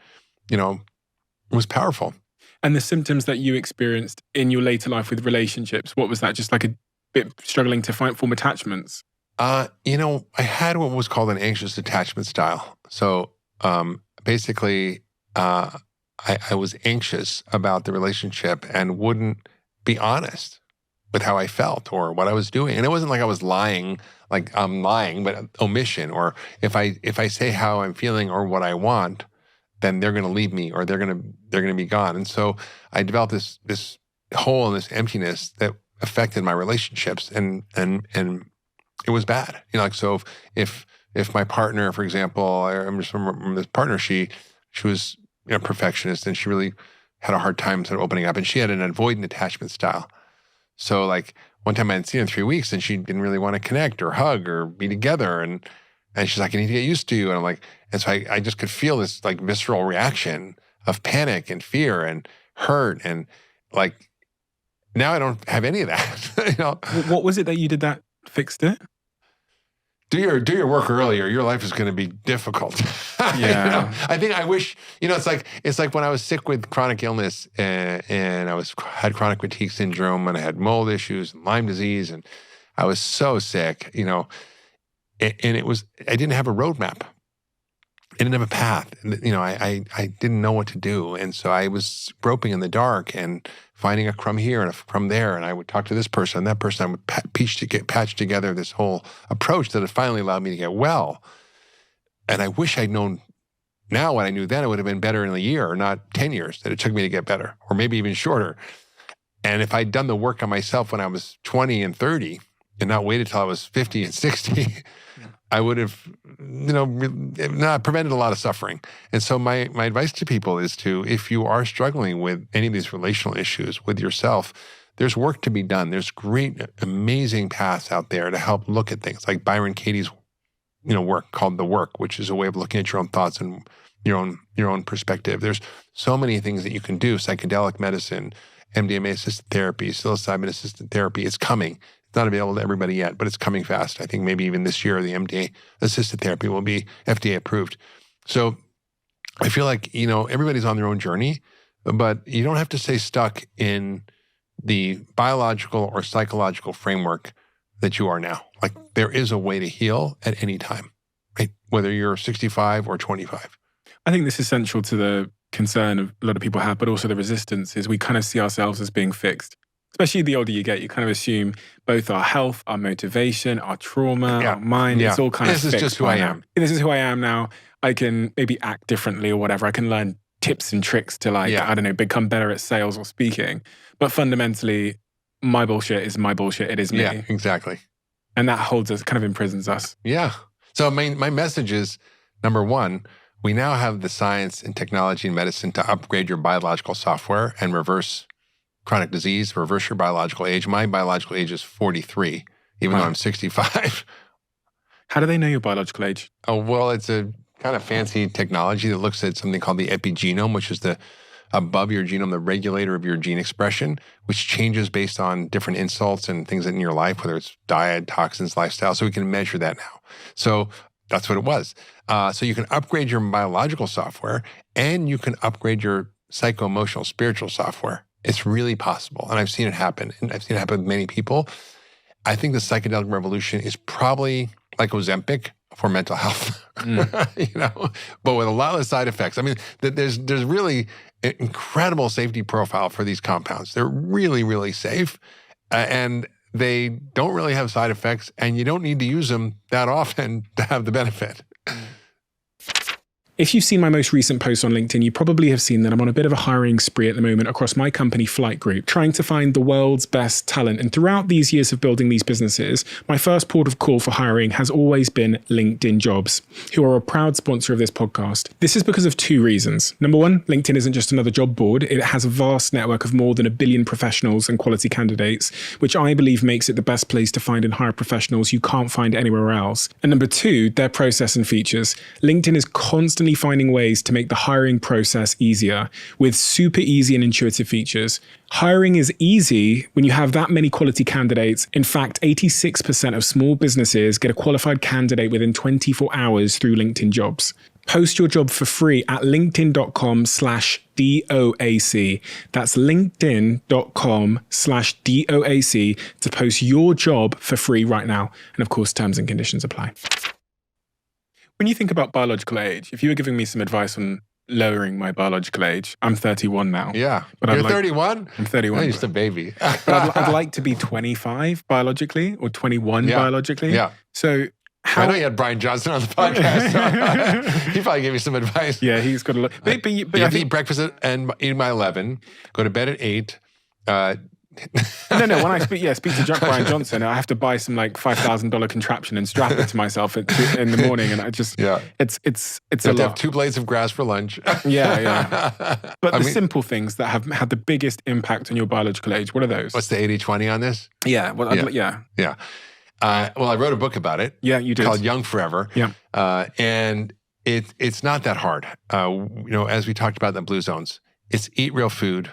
it was powerful. And the symptoms that you experienced in your later life with relationships, what was that? Just like a bit struggling to form attachments? I had what was called an anxious attachment style. So basically, I was anxious about the relationship and wouldn't be honest with how I felt or what I was doing. And it wasn't like I was lying, like I'm lying, but omission. Or if I say how I'm feeling or what I want, then they're going to leave me or they're going to be gone. And so I developed this hole and this emptiness that affected my relationships, and it was bad. So if my partner, for example, I remember this partner, she was a perfectionist, and she really had a hard time sort of opening up, and she had an avoidant attachment style. So like one time I hadn't seen her in 3 weeks, and she didn't really want to connect or hug or be together. And she's like, I need to get used to you. And I'm like, and so I just could feel this like visceral reaction of panic and fear and hurt. And like, now I don't have any of that. What was it that you did that fixed it? Do your work earlier. Your life is going to be difficult. Yeah. I think I wish, it's like when I was sick with chronic illness and I had chronic fatigue syndrome, and I had mold issues and Lyme disease, and I was so sick, and I didn't have a roadmap. I didn't have a path. I didn't know what to do. And so I was groping in the dark and finding a crumb here and a crumb there. And I would talk to this person and that person. I would patch together this whole approach that had finally allowed me to get well. And I wish I'd known now what I knew then. It would have been better in a year, or not 10 years that it took me to get better, or maybe even shorter. And if I'd done the work on myself when I was 20 and 30 and not waited till I was 50 and 60, I would have, not prevented a lot of suffering. And so my advice to people is to, if you are struggling with any of these relational issues with yourself, there's work to be done. There's great, amazing paths out there to help look at things, like Byron Katie's, work called The Work, which is a way of looking at your own thoughts and your own perspective. There's so many things that you can do: psychedelic medicine, MDMA-assisted therapy, psilocybin-assisted therapy. It's coming. It's not available to everybody yet, but it's coming fast. I think maybe even this year, the MDMA-assisted therapy will be FDA approved. So I feel like, everybody's on their own journey, but you don't have to stay stuck in the biological or psychological framework that you are now. Like, there is a way to heal at any time, right? Whether you're 65 or 25. I think this is central to the concern of a lot of people have, but also the resistance is we kind of see ourselves as being fixed. Especially the older you get, you kind of assume both our health, our motivation, our trauma, our mind, it's all kind of fixed. This is just who I am. This is who I am now. I can maybe act differently or whatever. I can learn tips and tricks to become better at sales or speaking. But fundamentally, my bullshit is my bullshit. It is me. Yeah, exactly. And that holds us, kind of imprisons us. Yeah. So my message is, number one, we now have the science and technology and medicine to upgrade your biological software and reverse chronic disease, reverse your biological age. My biological age is 43, even though I'm 65. How do they know your biological age? Oh, well, it's a kind of fancy technology that looks at something called the epigenome, which is the above your genome, the regulator of your gene expression, which changes based on different insults and things in your life, whether it's diet, toxins, lifestyle. So we can measure that now. So that's what it was. So you can upgrade your biological software and you can upgrade your psycho-emotional, spiritual software. It's really possible. And I've seen it happen. And I've seen it happen with many people. I think the psychedelic revolution is probably like Ozempic for mental health, but with a lot less side effects. I mean, there's really an incredible safety profile for these compounds. They're really, really safe. And they don't really have side effects. And you don't need to use them that often to have the benefit. If you've seen my most recent post on LinkedIn, you probably have seen that I'm on a bit of a hiring spree at the moment across my company, Flight Group, trying to find the world's best talent. And throughout these years of building these businesses, my first port of call for hiring has always been LinkedIn Jobs, who are a proud sponsor of this podcast. This is because of two reasons. Number one, LinkedIn isn't just another job board. It has a vast network of more than 1 billion professionals and quality candidates, which I believe makes it the best place to find and hire professionals you can't find anywhere else. And number two, their process and features. LinkedIn is constantly finding ways to make the hiring process easier with super easy and intuitive features. Hiring is easy when you have that many quality candidates. In fact, 86% of small businesses get a qualified candidate within 24 hours through LinkedIn Jobs. Post your job for free at linkedin.com/DOAC. That's linkedin.com/DOAC to post your job for free right now. And of course, terms and conditions apply. When you think about biological age, if you were giving me some advice on lowering my biological age, I'm 31 now. Yeah. But You're 31? I'm 31. I'm just a baby. But I'd like to be 25 biologically or 21 biologically. Yeah. So I know you had Brian Johnson on the podcast. He probably gave you some advice. Yeah, he's got a lot. But you have to eat breakfast and eat by 11, go to bed at 8. No. When I speak to Brian Johnson, I have to buy some like $5,000 contraption and strap it to myself in the morning, and I just it's you a have to lot. have 2 blades of grass for lunch. Yeah. But the simple things that have had the biggest impact on your biological age, what are those? What's the 80-20 on this? Yeah. Well, Yeah. Well, I wrote a book about it. Yeah, you did. Called Young Forever. Yeah. And it's not that hard. As we talked about in the Blue Zones, it's eat real food.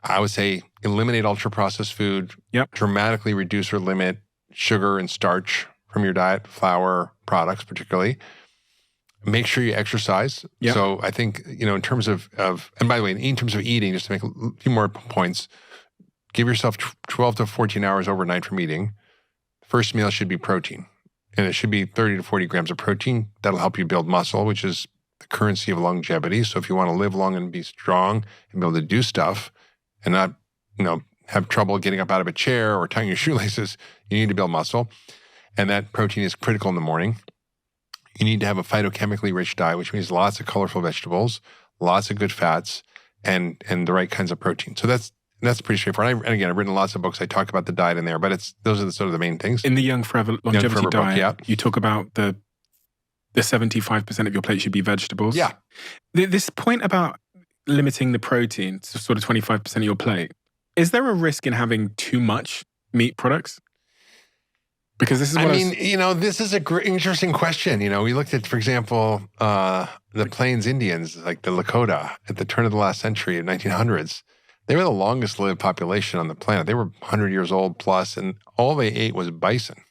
I would say eliminate ultra-processed food. Yep. Dramatically reduce or limit sugar and starch from your diet, flour products particularly. Make sure you exercise. Yep. So I think, in terms of, and by the way, in terms of eating, just to make a few more points, give yourself 12 to 14 hours overnight from eating. First meal should be protein. And it should be 30 to 40 grams of protein. That'll help you build muscle, which is the currency of longevity. So if you want to live long and be strong and be able to do stuff and not, have trouble getting up out of a chair or tying your shoelaces, you need to build muscle. And that protein is critical in the morning. You need to have a phytochemically rich diet, which means lots of colorful vegetables, lots of good fats, and the right kinds of protein. So that's pretty straightforward. And again, I've written lots of books. I talk about the diet in there, but those are sort of the main things. In the Young Forever Longevity book, Diet, you talk about the 75% of your plate should be vegetables. Yeah. This point about limiting the protein to sort of 25% of your plate, is there a risk in having too much meat products? Because this is what this is a interesting question. We looked at, for example, the Plains Indians, like the Lakota, at the turn of the last century, of 1900s. They were the longest lived population on the planet. They were 100 years old plus, and all they ate was bison.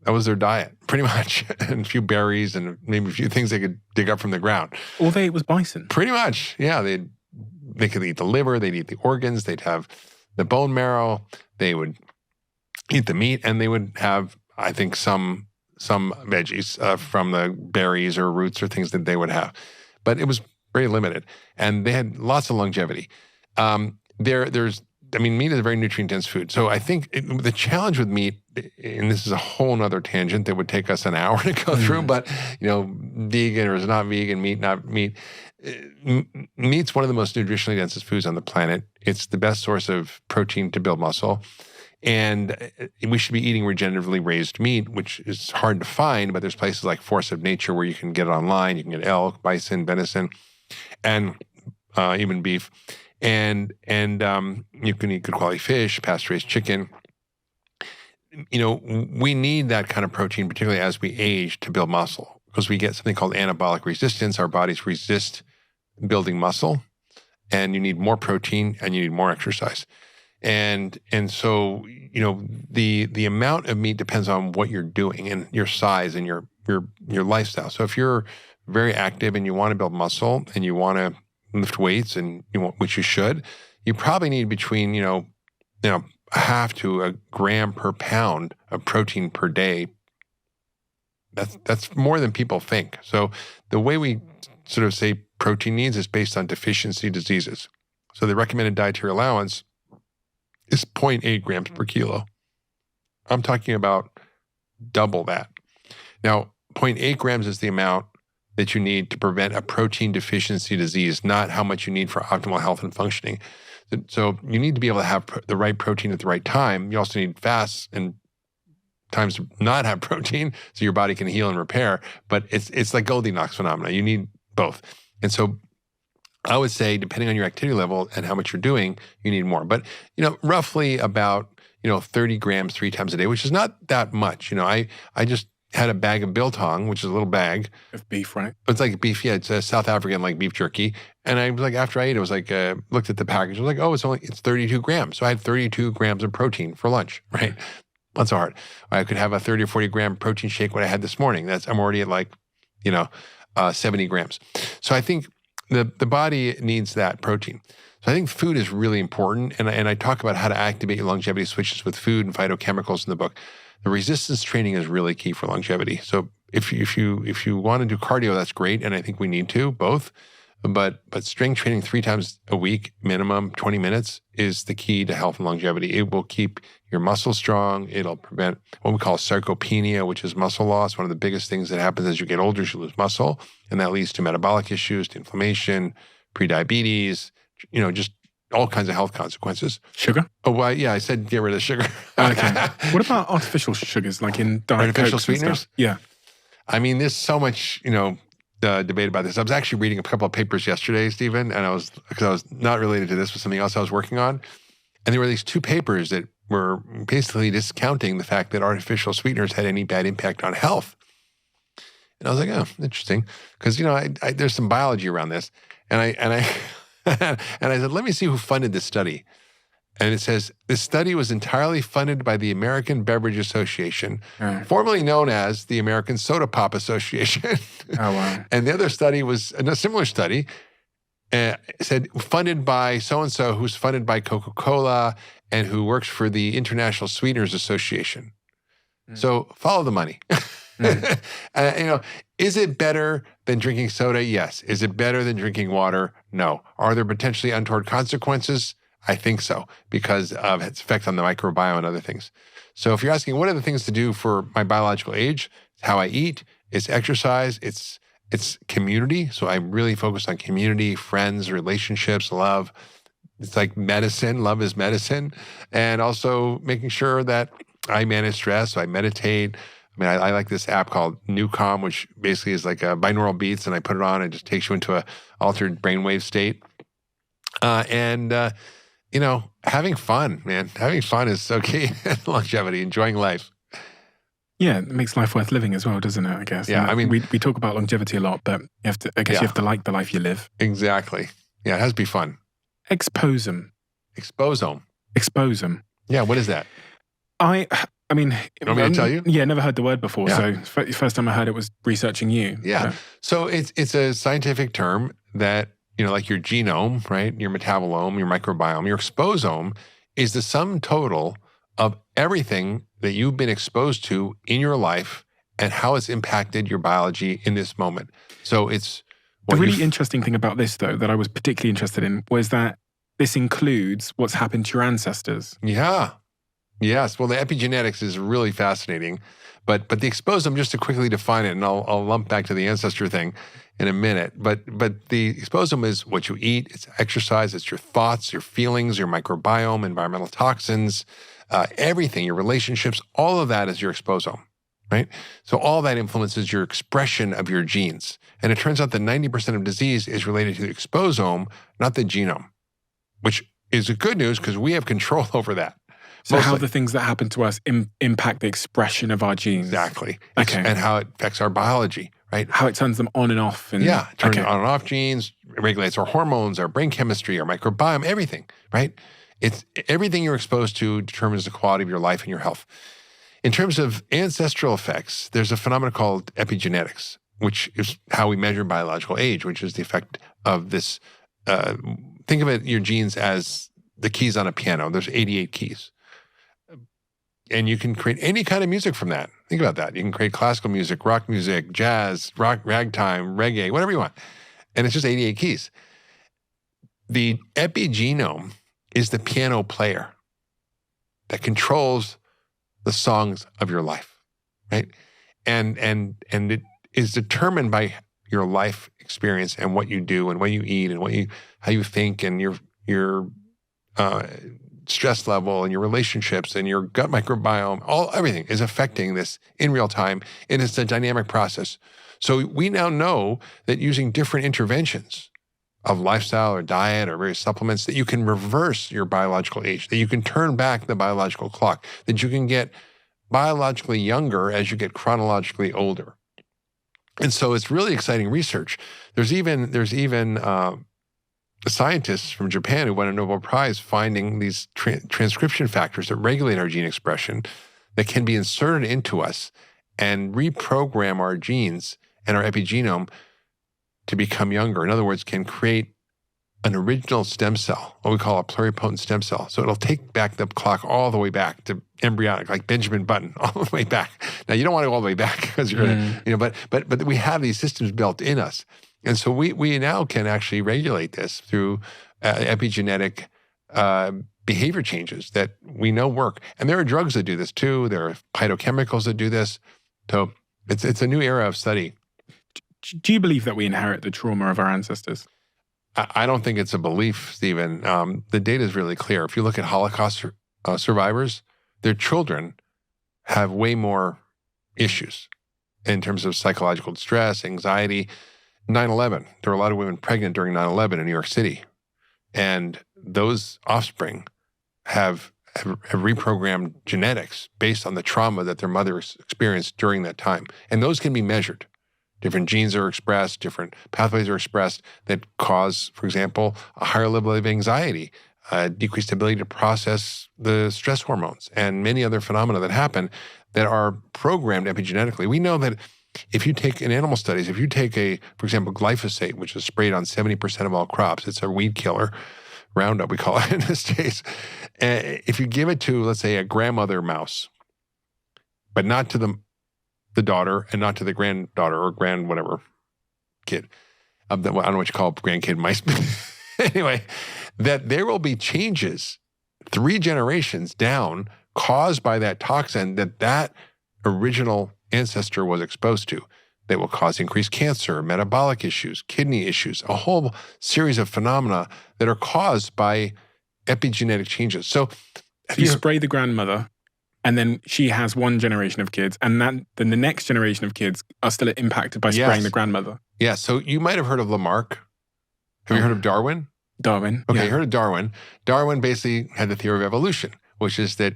That was their diet, pretty much. And a few berries and maybe a few things they could dig up from the ground. All they ate was bison? Pretty much, yeah. They could eat the liver, they'd eat the organs, they'd have the bone marrow, they would eat the meat, and they would have, I think, some veggies from the berries or roots or things that they would have. But it was very limited. And they had lots of longevity. Meat is a very nutrient-dense food. So I think the challenge with meat, and this is a whole nother tangent that would take us an hour to go through, but, vegan or is not vegan, meat, not meat. Meat's one of the most nutritionally densest foods on the planet. It's the best source of protein to build muscle. And we should be eating regeneratively raised meat, which is hard to find, but there's places like Force of Nature where you can get it online. You can get elk, bison, venison, and even beef. And you can eat good quality fish, pasture-raised chicken. We need that kind of protein, particularly as we age, to build muscle, because we get something called anabolic resistance. Our bodies resist building muscle, and you need more protein and you need more exercise. And so, the amount of meat depends on what you're doing and your size and your lifestyle. So if you're very active and you want to build muscle and you want to lift weights which you should, you probably need between, a half to a gram per pound of protein per day. That's more than people think. So the way we sort of say protein needs is based on deficiency diseases. So the recommended dietary allowance is 0.8 grams per kilo. I'm talking about double that. Now, 0.8 grams is the amount that you need to prevent a protein deficiency disease, not how much you need for optimal health and functioning. So you need to be able to have the right protein at the right time. You also need fasts and times to not have protein so your body can heal and repair. But it's like Goldilocks phenomena. You need both. And so I would say, depending on your activity level and how much you're doing, you need more. But, roughly about, 30 grams 3 times a day, which is not that much. I just had a bag of biltong, which is a little bag. Of beef, right? It's like beef, yeah. It's a South African, like beef jerky. And I was like, after I ate it, was like, looked at the package. I was like, oh, it's 32 grams. So I had 32 grams of protein for lunch, right? Not so hard. I could have a 30 or 40 gram protein shake what I had this morning. I'm already at 70 grams. So I think the body needs that protein. So I think food is really important. And I talk about how to activate your longevity switches with food and phytochemicals in the book. The resistance training is really key for longevity. So if you want to do cardio, that's great. And I think we need to, both. But strength training 3 times a week, minimum 20 minutes, is the key to health and longevity. It will keep your muscles strong. It'll prevent what we call sarcopenia, which is muscle loss. One of the biggest things that happens as you get older is you lose muscle. And that leads to metabolic issues, to inflammation, prediabetes, just all kinds of health consequences. Sugar? Oh, well, yeah, I said get rid of sugar. Okay. What about artificial sugars, like in Diet artificial Cokes and sweeteners? stuff? Yeah. There's so much, debate about this. I was actually reading a couple of papers yesterday, Stephen, and because I was not related to this, but something else I was working on. And there were these 2 papers that were basically discounting the fact that artificial sweeteners had any bad impact on health. And I was like, oh, interesting. Because, there's some biology around this. And I and I said, let me see who funded this study. And it says, this study was entirely funded by the American Beverage Association, formerly known as the American Soda Pop Association. Oh, wow. And the other study was a similar study, said funded by so-and-so, who's funded by Coca-Cola and who works for the International Sweeteners Association. So follow the money. Is it better than drinking soda? Yes. Is it better than drinking water? No. Are there potentially untoward consequences? I think so, because of its effect on the microbiome and other things. So if you're asking what are the things to do for my biological age, it's how I eat, it's exercise, it's community. So I really focus on community, friends, relationships, love. It's like medicine. Love is medicine. And also making sure that I manage stress. So I meditate. I mean, I like this app called Newcom, which basically is like a binaural beats, and I put it on. It just takes you into a altered brainwave state. Having fun, man. Having fun is so key in longevity, enjoying life. Yeah, it makes life worth living as well, doesn't it, I guess? Yeah, I mean, we talk about longevity a lot, but you have to like the life you live. Exactly. Yeah, it has to be fun. Exposome. Exposome. Yeah, what is that? I mean... You want me to tell you? Yeah, never heard the word before, Yeah. so the first time I heard it was researching you. Yeah. So it's a scientific term that, like your genome, right? Your metabolome, your microbiome, your exposome is the sum total of everything that you've been exposed to in your life and how it's impacted your biology in this moment. So it's... The really interesting thing about this, though, that I was particularly interested in was that this includes what's happened to your ancestors. Yeah. Yes. Well, the epigenetics is really fascinating. But the exposome, just to quickly define it, and I'll lump back to the ancestor thing in a minute. But the exposome is what you eat, it's exercise, it's your thoughts, your feelings, your microbiome, environmental toxins, everything, your relationships, all of that is your exposome, right? So all that influences your expression of your genes. And it turns out that 90% of disease is related to the exposome, not the genome, which is good news because we have control over that. So how the things that happen to us impact the expression of our genes. Exactly. Okay. And how it affects our biology, right? How it turns them on and off. And, turns on and off genes, regulates our hormones, our brain chemistry, our microbiome, everything, right? It's everything you're exposed to determines the quality of your life and your health. In terms of ancestral effects, there's a phenomenon called epigenetics, which is how we measure biological age, which is the effect of this. Think of it, your genes as the keys on a piano. There's 88 keys. And you can create any kind of music from that. Think about that. You can create classical music, rock music, jazz, rock, ragtime, reggae, whatever you want. And it's just 88 keys. The epigenome is the piano player that controls the songs of your life, right? And it is determined by your life experience and what you do and what you eat and how you think and your stress level and your relationships and your gut microbiome, everything is affecting this in real time, and it's a dynamic process. So we now know that using different interventions of lifestyle or diet or various supplements, that you can reverse your biological age, that you can turn back the biological clock, that you can get biologically younger as you get chronologically older. And so it's really exciting research. There's even scientists from Japan who won a Nobel Prize finding these transcription factors that regulate our gene expression that can be inserted into us and reprogram our genes and our epigenome to become younger. In other words, can create an original stem cell, what we call a pluripotent stem cell. So it'll take back the clock all the way back to embryonic, like Benjamin Button, all the way back. Now, you don't want to go all the way back because you're but we have these systems built in us. And so we now can actually regulate this through epigenetic behavior changes that we know work. And there are drugs that do this too. There are phytochemicals that do this. So it's a new era of study. Do you believe that we inherit the trauma of our ancestors? I don't think it's a belief, Stephen. The data is really clear. If you look at Holocaust survivors, their children have way more issues in terms of psychological distress, anxiety. 9/11, there were a lot of women pregnant during 9/11 in New York City. And those offspring have reprogrammed genetics based on the trauma that their mothers experienced during that time. And those can be measured. Different genes are expressed, different pathways are expressed that cause, for example, a higher level of anxiety, decreased ability to process the stress hormones, and many other phenomena that happen that are programmed epigenetically. We know that if you take, in animal studies, if you take for example, glyphosate, which is sprayed on 70% of all crops, it's a weed killer, Roundup we call it in the States. If you give it to, let's say, a grandmother mouse, but not to the the daughter and not to the granddaughter or grand whatever kid. I don't know what you call grandkid mice. Anyway, that there will be changes 3 generations down caused by that toxin that original ancestor was exposed to. That will cause increased cancer, metabolic issues, kidney issues, a whole series of phenomena that are caused by epigenetic changes. So if you spray the grandmother, and then she has one generation of kids, and then the next generation of kids are still impacted by spraying the grandmother. Yeah, so you might have heard of Lamarck. Have you heard of Darwin? Darwin. Okay, yeah. you heard of Darwin. Darwin basically had the theory of evolution, which is that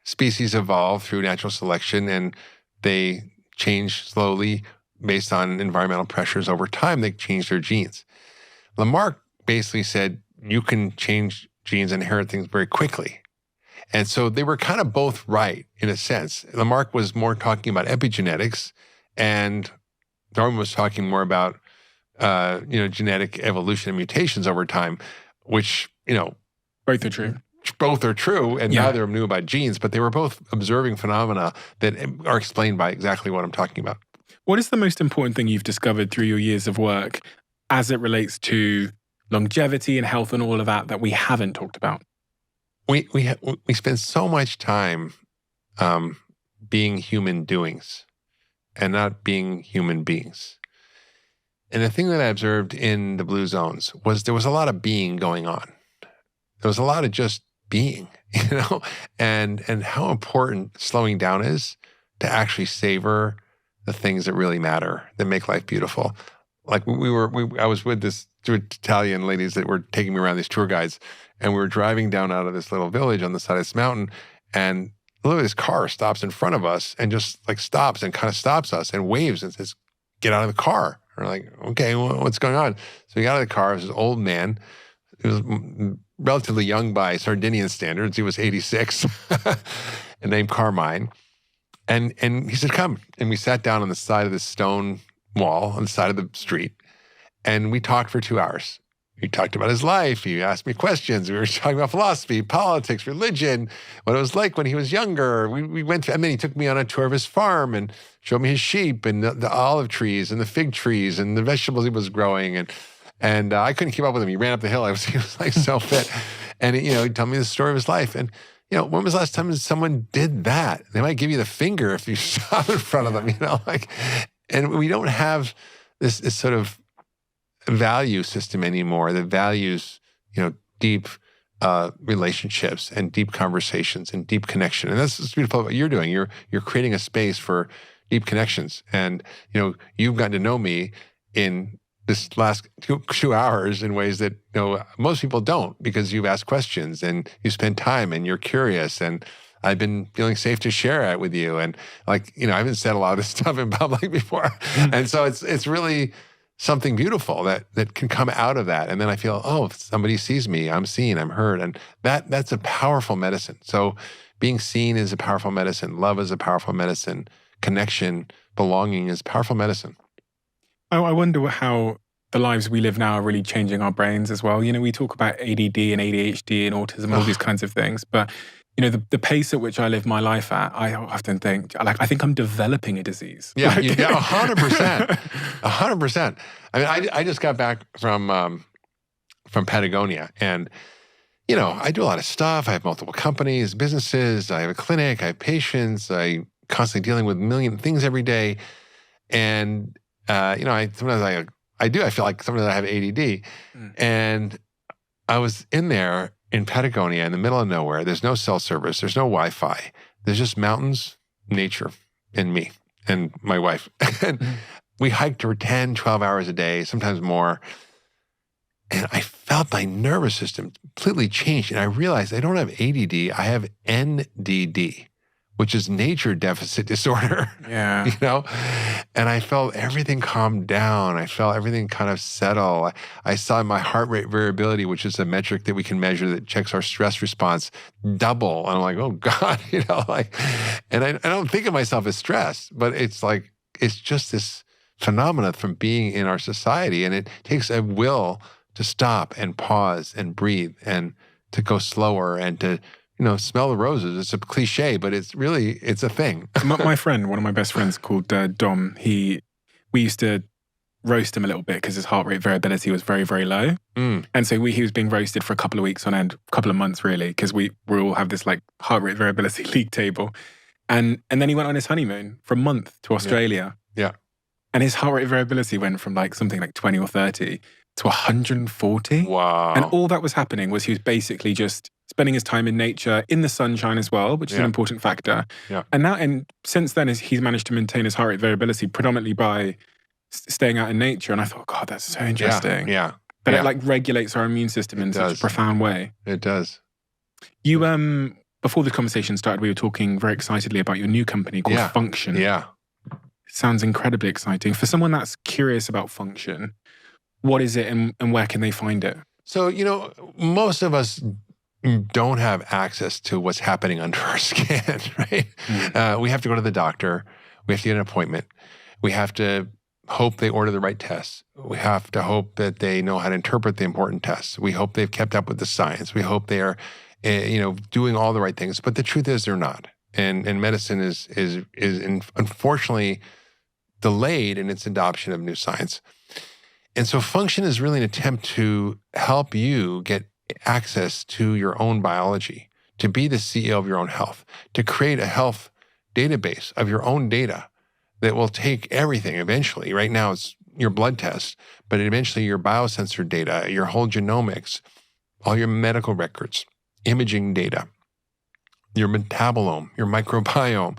species evolve through natural selection and they change slowly based on environmental pressures over time. They change their genes. Lamarck basically said you can change genes and inherit things very quickly. And so they were kind of both right in a sense. Lamarck was more talking about epigenetics, and Darwin was talking more about genetic evolution and mutations over time, which both are true. Both are true, and neither of them knew about genes, but they were both observing phenomena that are explained by exactly what I'm talking about. What is the most important thing you've discovered through your years of work as it relates to longevity and health and all of that we haven't talked about? We spend so much time being human doings and not being human beings. And the thing that I observed in the blue zones was there was a lot of being going on. There was a lot of just being, and how important slowing down is to actually savor the things that really matter, that make life beautiful. Like I was with this 2 Italian ladies that were taking me around, these tour guides, and we were driving down out of this little village on the side of this mountain, and literally this car stops in front of us and just like stops and kind of stops us and waves and says, "Get out of the car." We're like, "Okay, what's going on?" So we got out of the car. It was this old man. He was relatively young by Sardinian standards. He was 86, and named Carmine. And he said, "Come." And we sat down on the side of the stone wall on the side of the street, and we talked for 2 hours. He talked about his life. He asked me questions. We were talking about philosophy, politics, religion, what it was like when he was younger. We went to, and then he took me on a tour of his farm and showed me his sheep and the olive trees and the fig trees and the vegetables he was growing. And I couldn't keep up with him. He ran up the hill. He was like so fit. And he'd tell me the story of his life. And when was the last time someone did that? They might give you the finger if you stop in front of them. And we don't have this sort of value system anymore that values, deep relationships and deep conversations and deep connection. And that's what's beautiful about what you're doing. You're creating a space for deep connections. And, you've gotten to know me in this last 2 hours in ways that, most people don't, because you've asked questions and you spend time and you're curious, and I've been feeling safe to share it with you. And I haven't said a lot of this stuff in public before. And so it's really something beautiful that can come out of that. And then I feel, oh, somebody sees me, I'm seen, I'm heard. And that's a powerful medicine. So being seen is a powerful medicine. Love is a powerful medicine. Connection, belonging is powerful medicine. I wonder how the lives we live now are really changing our brains as well. We talk about ADD and ADHD and autism, all these kinds of things. But, the pace at which I live my life at, I often think, I think I'm developing a disease. Yeah, 100%. 100%. I mean, I just got back from Patagonia, and, I do a lot of stuff. I have multiple companies, businesses. I have a clinic. I have patients. I constantly dealing with a million things every day. And, I feel like sometimes I have ADD. And I was in there in Patagonia in the middle of nowhere. There's no cell service. There's no Wi-Fi. There's just mountains, nature, and me and my wife. And we hiked for 10, 12 hours a day, sometimes more. And I felt my nervous system completely changed. And I realized I don't have ADD. I have NDD, which is nature deficit disorder. Yeah. And I felt everything calm down. I felt everything kind of settle. I saw my heart rate variability, which is a metric that we can measure that checks our stress response, double. And I'm like, oh God, and I don't think of myself as stressed, but it's just this phenomena from being in our society. And it takes a will to stop and pause and breathe and to go slower and to smell the roses. It's a cliche, but it's a thing. My friend, one of my best friends called Dom, we used to roast him a little bit because his heart rate variability was very, very low. And so he was being roasted for a couple of weeks on end, a couple of months really, because we all have this like heart rate variability league table. And then he went on his honeymoon for a month to Australia. Yeah. And his heart rate variability went from like something like 20 or 30 to 140. Wow. And all that was happening was he was basically just spending his time in nature, in the sunshine as well, which is an important factor. Yeah. And since then, he's managed to maintain his heart rate variability predominantly by staying out in nature. And I thought, God, that's so interesting. Yeah. That it like regulates our immune system in such a profound way. It does. You, before the conversation started, we were talking very excitedly about your new company called Function. Yeah. Sounds incredibly exciting. For someone that's curious about Function, what is it and where can they find it? So, most of us don't have access to what's happening under our skin, right? We have to go to the doctor. We have to get an appointment. We have to hope they order the right tests. We have to hope that they know how to interpret the important tests. We hope they've kept up with the science. We hope they are, doing all the right things. But the truth is they're not. And medicine is unfortunately delayed in its adoption of new science. And so Function is really an attempt to help you get access to your own biology, to be the CEO of your own health, to create a health database of your own data that will take everything eventually. Right now it's your blood tests, but eventually your biosensor data, your whole genomics, all your medical records, imaging data, your metabolome, your microbiome,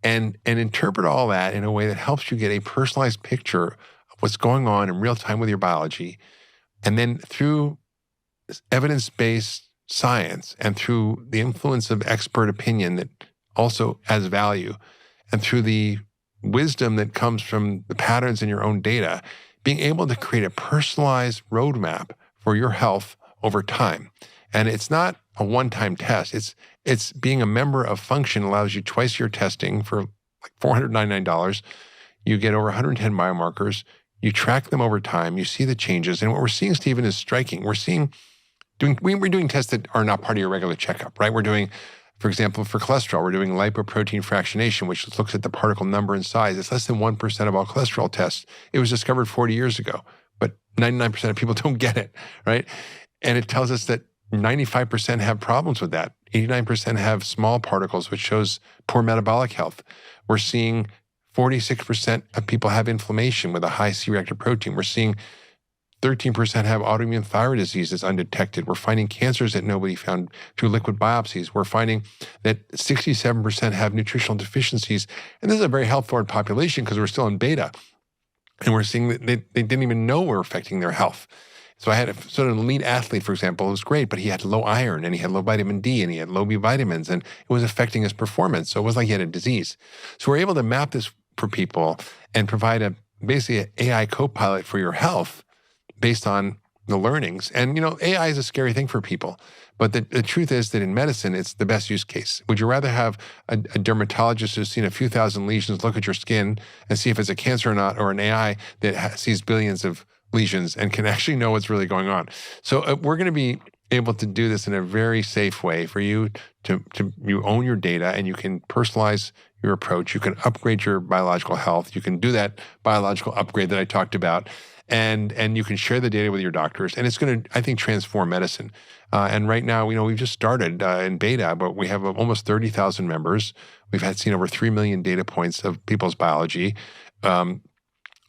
and interpret all that in a way that helps you get a personalized picture of what's going on in real time with your biology. And then through evidence-based science and through the influence of expert opinion that also has value, and through the wisdom that comes from the patterns in your own data, being able to create a personalized roadmap for your health over time. And it's not a one-time test. It's being a member of Function allows you twice your testing for like $499. You get over 110 biomarkers. You track them over time. You see the changes. And what we're seeing, Stephen, is striking. We're doing tests that are not part of your regular checkup, right? We're doing, for example, for cholesterol, we're doing lipoprotein fractionation, which looks at the particle number and size. It's less than 1% of all cholesterol tests. It was discovered 40 years ago, but 99% of people don't get it, right? And it tells us that 95% have problems with that. 89% have small particles, which shows poor metabolic health. We're seeing 46% of people have inflammation with a high C-reactive protein. We're seeing 13% have autoimmune thyroid disease that's undetected. We're finding cancers that nobody found through liquid biopsies. We're finding that 67% have nutritional deficiencies. And this is a very health-forward population because we're still in beta. And we're seeing that they didn't even know we're affecting their health. So I had an elite athlete, for example, it was great, but he had low iron and he had low vitamin D and he had low B vitamins and it was affecting his performance. So it was like he had a disease. So we're able to map this for people and provide basically an AI co-pilot for your health based on the learnings. And, AI is a scary thing for people. But the truth is that in medicine, it's the best use case. Would you rather have a dermatologist who's seen a few thousand lesions look at your skin and see if it's a cancer or not, or an AI that sees billions of lesions and can actually know what's really going on? So we're going to be able to do this in a very safe way for you to you own your data and you can personalize your approach. You can upgrade your biological health. You can do that biological upgrade that I talked about. And you can share the data with your doctors. And it's going to, I think, transform medicine. And right now, we've just started in beta, but we have almost 30,000 members. We've seen over 3 million data points of people's biology.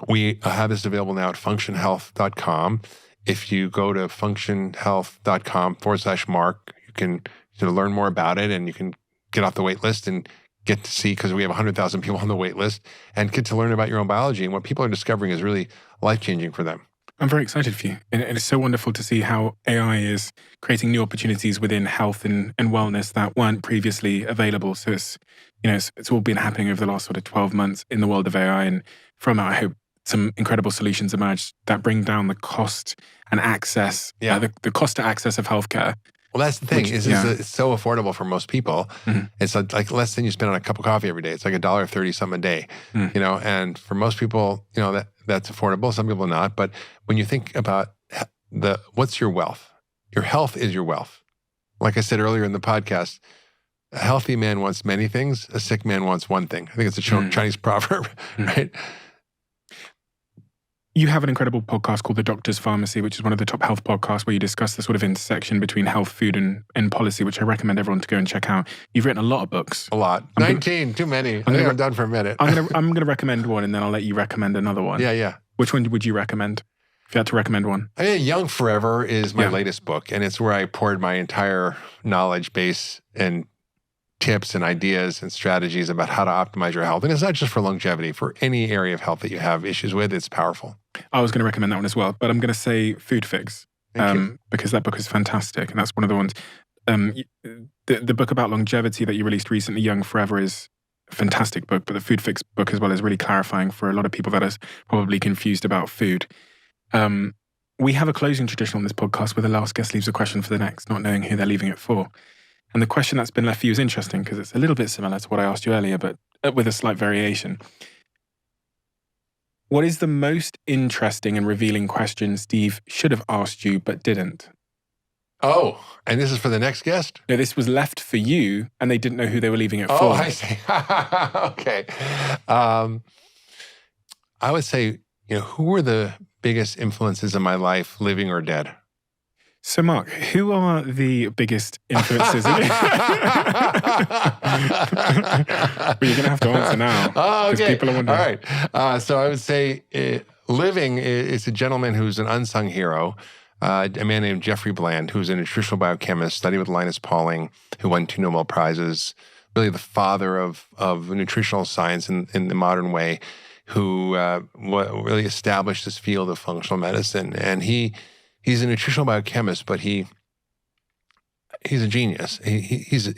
We have this available now at functionhealth.com. If you go to functionhealth.com/Mark, you can learn more about it and you can get off the wait list and get to see, because we have 100,000 people on the wait list, and get to learn about your own biology. And what people are discovering is really life-changing for them. I'm very excited for you. And it's so wonderful to see how AI is creating new opportunities within health and wellness that weren't previously available. So it's all been happening over the last sort of 12 months in the world of AI. And from it, I hope some incredible solutions emerge that bring down the cost and access, the cost to access of healthcare. Well, that's the thing. It's so affordable for most people. Mm-hmm. It's like less than you spend on a cup of coffee every day. It's like $1.30 something a day, and for most people, that's affordable. Some people not. But when you think about what's your wealth? Your health is your wealth. like I said earlier in the podcast, a healthy man wants many things. A sick man wants one thing. I think it's a Chinese proverb, right? You have an incredible podcast called The Doctor's Pharmacy, which is one of the top health podcasts where you discuss the sort of intersection between health, food, and policy, which I recommend everyone to go and check out. You've written a lot of books. A lot. 19, too many. I think I'm done for a minute. I'm gonna recommend one, and then I'll let you recommend another one. Yeah. Which one would you recommend? If you had to recommend one. I mean, Young Forever is my latest book, and it's where I poured my entire knowledge base and tips and ideas and strategies about how to optimize your health. And it's not just for longevity, for any area of health that you have issues with, it's powerful. I was going to recommend that one as well, but I'm going to say Food Fix because that book is fantastic. And that's one of the ones, the book about longevity that you released recently, Young Forever, is a fantastic book, but the Food Fix book as well is really clarifying for a lot of people that are probably confused about food. We have a closing tradition on this podcast where the last guest leaves a question for the next, not knowing who they're leaving it for. And the question that's been left for you is interesting because it's a little bit similar to what I asked you earlier, but with a slight variation. What is the most interesting and revealing question Steve should have asked you but didn't? Oh, and this is for the next guest? No, this was left for you and they didn't know who they were leaving it for. Oh, I see. Okay. I would say, who were the biggest influences in my life, living or dead? So, Mark, who are the biggest influences? Well, you're going to have to answer now. Oh, okay. People are wondering. All right. So I would say living is a gentleman who's an unsung hero, a man named Jeffrey Bland, who's a nutritional biochemist, studied with Linus Pauling, who won 2 Nobel Prizes, really the father of nutritional science in the modern way, who really established this field of functional medicine. And he's a nutritional biochemist, but he's a genius. He's a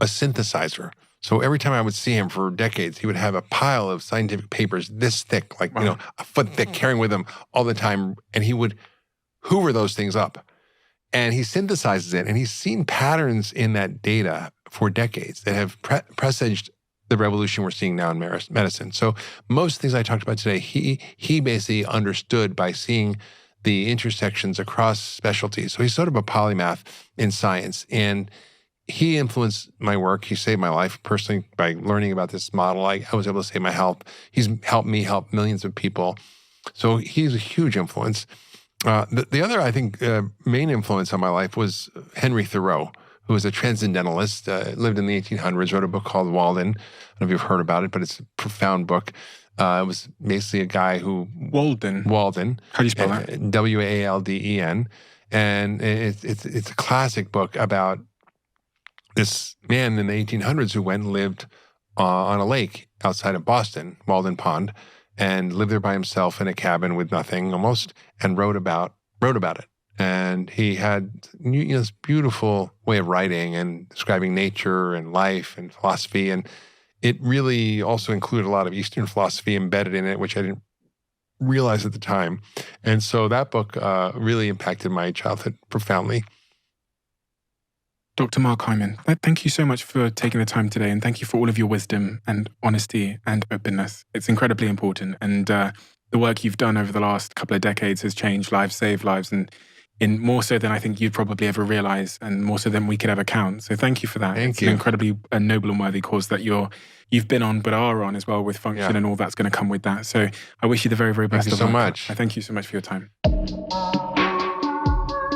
synthesizer. So every time I would see him for decades, he would have a pile of scientific papers this thick, like, a foot thick, carrying with him all the time. And he would hoover those things up. And he synthesizes it. And he's seen patterns in that data for decades that have presaged the revolution we're seeing now in medicine. So most things I talked about today, he basically understood by seeing the intersections across specialties. So he's sort of a polymath in science. And he influenced my work. He saved my life personally by learning about this model. I was able to save my health. He's helped me help millions of people. So he's a huge influence. The other, I think, main influence on my life was Henry Thoreau, who was a transcendentalist, lived in the 1800s, wrote a book called Walden. I don't know if you've heard about it, but it's a profound book. It was basically a guy who... Walden. How do you spell that? Walden. And it's a classic book about this man in the 1800s who went and lived on a lake outside of Boston, Walden Pond, and lived there by himself in a cabin with nothing almost, and wrote about it. And he had this beautiful way of writing and describing nature and life and philosophy. And it really also included a lot of Eastern philosophy embedded in it, which I didn't realize at the time. And so that book really impacted my childhood profoundly. Dr. Mark Hyman, thank you so much for taking the time today, and thank you for all of your wisdom and honesty and openness. It's incredibly important, and the work you've done over the last couple of decades has changed lives, saved lives, and in more so than I think you'd probably ever realize, and more so than we could ever count. So thank you for that. Thank you. An incredibly noble and worthy cause that you've been on, but are on as well with Function and all that's going to come with that. So I wish you the very, very best of luck. Thank you so much. Thank you so much for your time.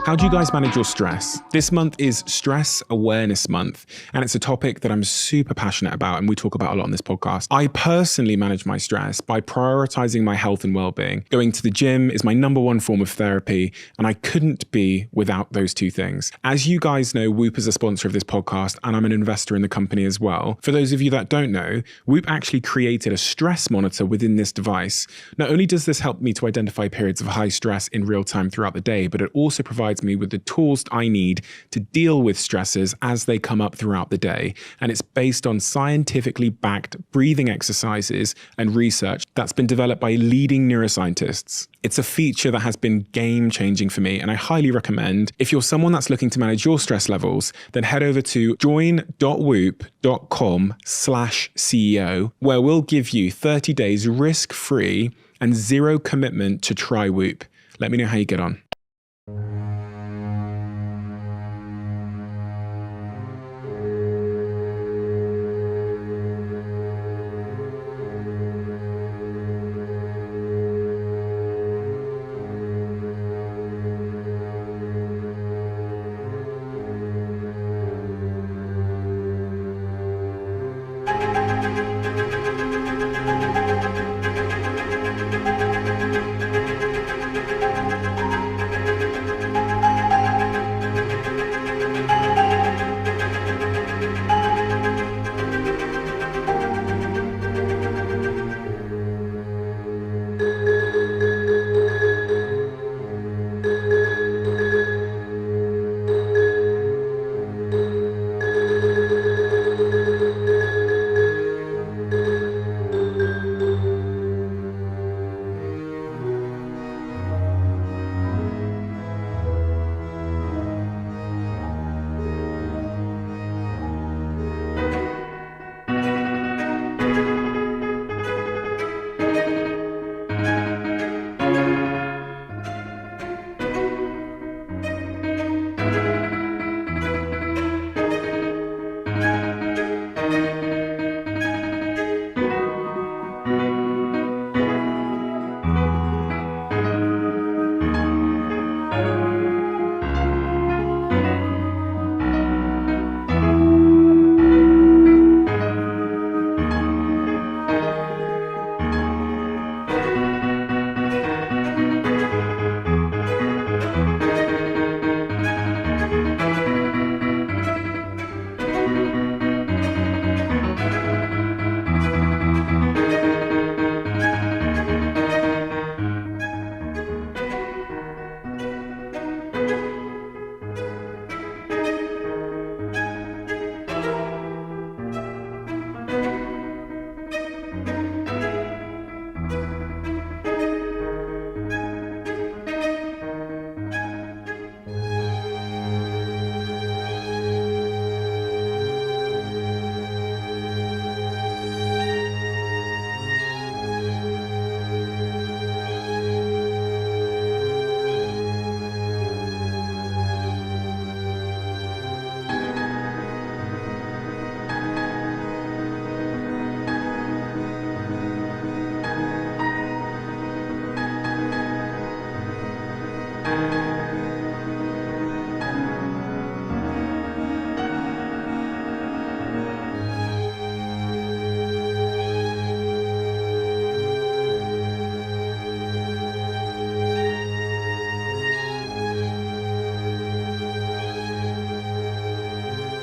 How do you guys manage your stress? This month is Stress Awareness Month, and it's a topic that I'm super passionate about and we talk about a lot on this podcast. I personally manage my stress by prioritizing my health and well-being. Going to the gym is my number one form of therapy, and I couldn't be without those two things. As you guys know, Whoop is a sponsor of this podcast, and I'm an investor in the company as well. For those of you that don't know, Whoop actually created a stress monitor within this device. Not only does this help me to identify periods of high stress in real time throughout the day, but it also provides me with the tools I need to deal with stresses as they come up throughout the day. And it's based on scientifically backed breathing exercises and research that's been developed by leading neuroscientists. It's a feature that has been game-changing for me, and I highly recommend, if you're someone that's looking to manage your stress levels, then head over to join.whoop.com/CEO, where we'll give you 30 days risk-free and zero commitment to try Whoop. Let me know how you get on.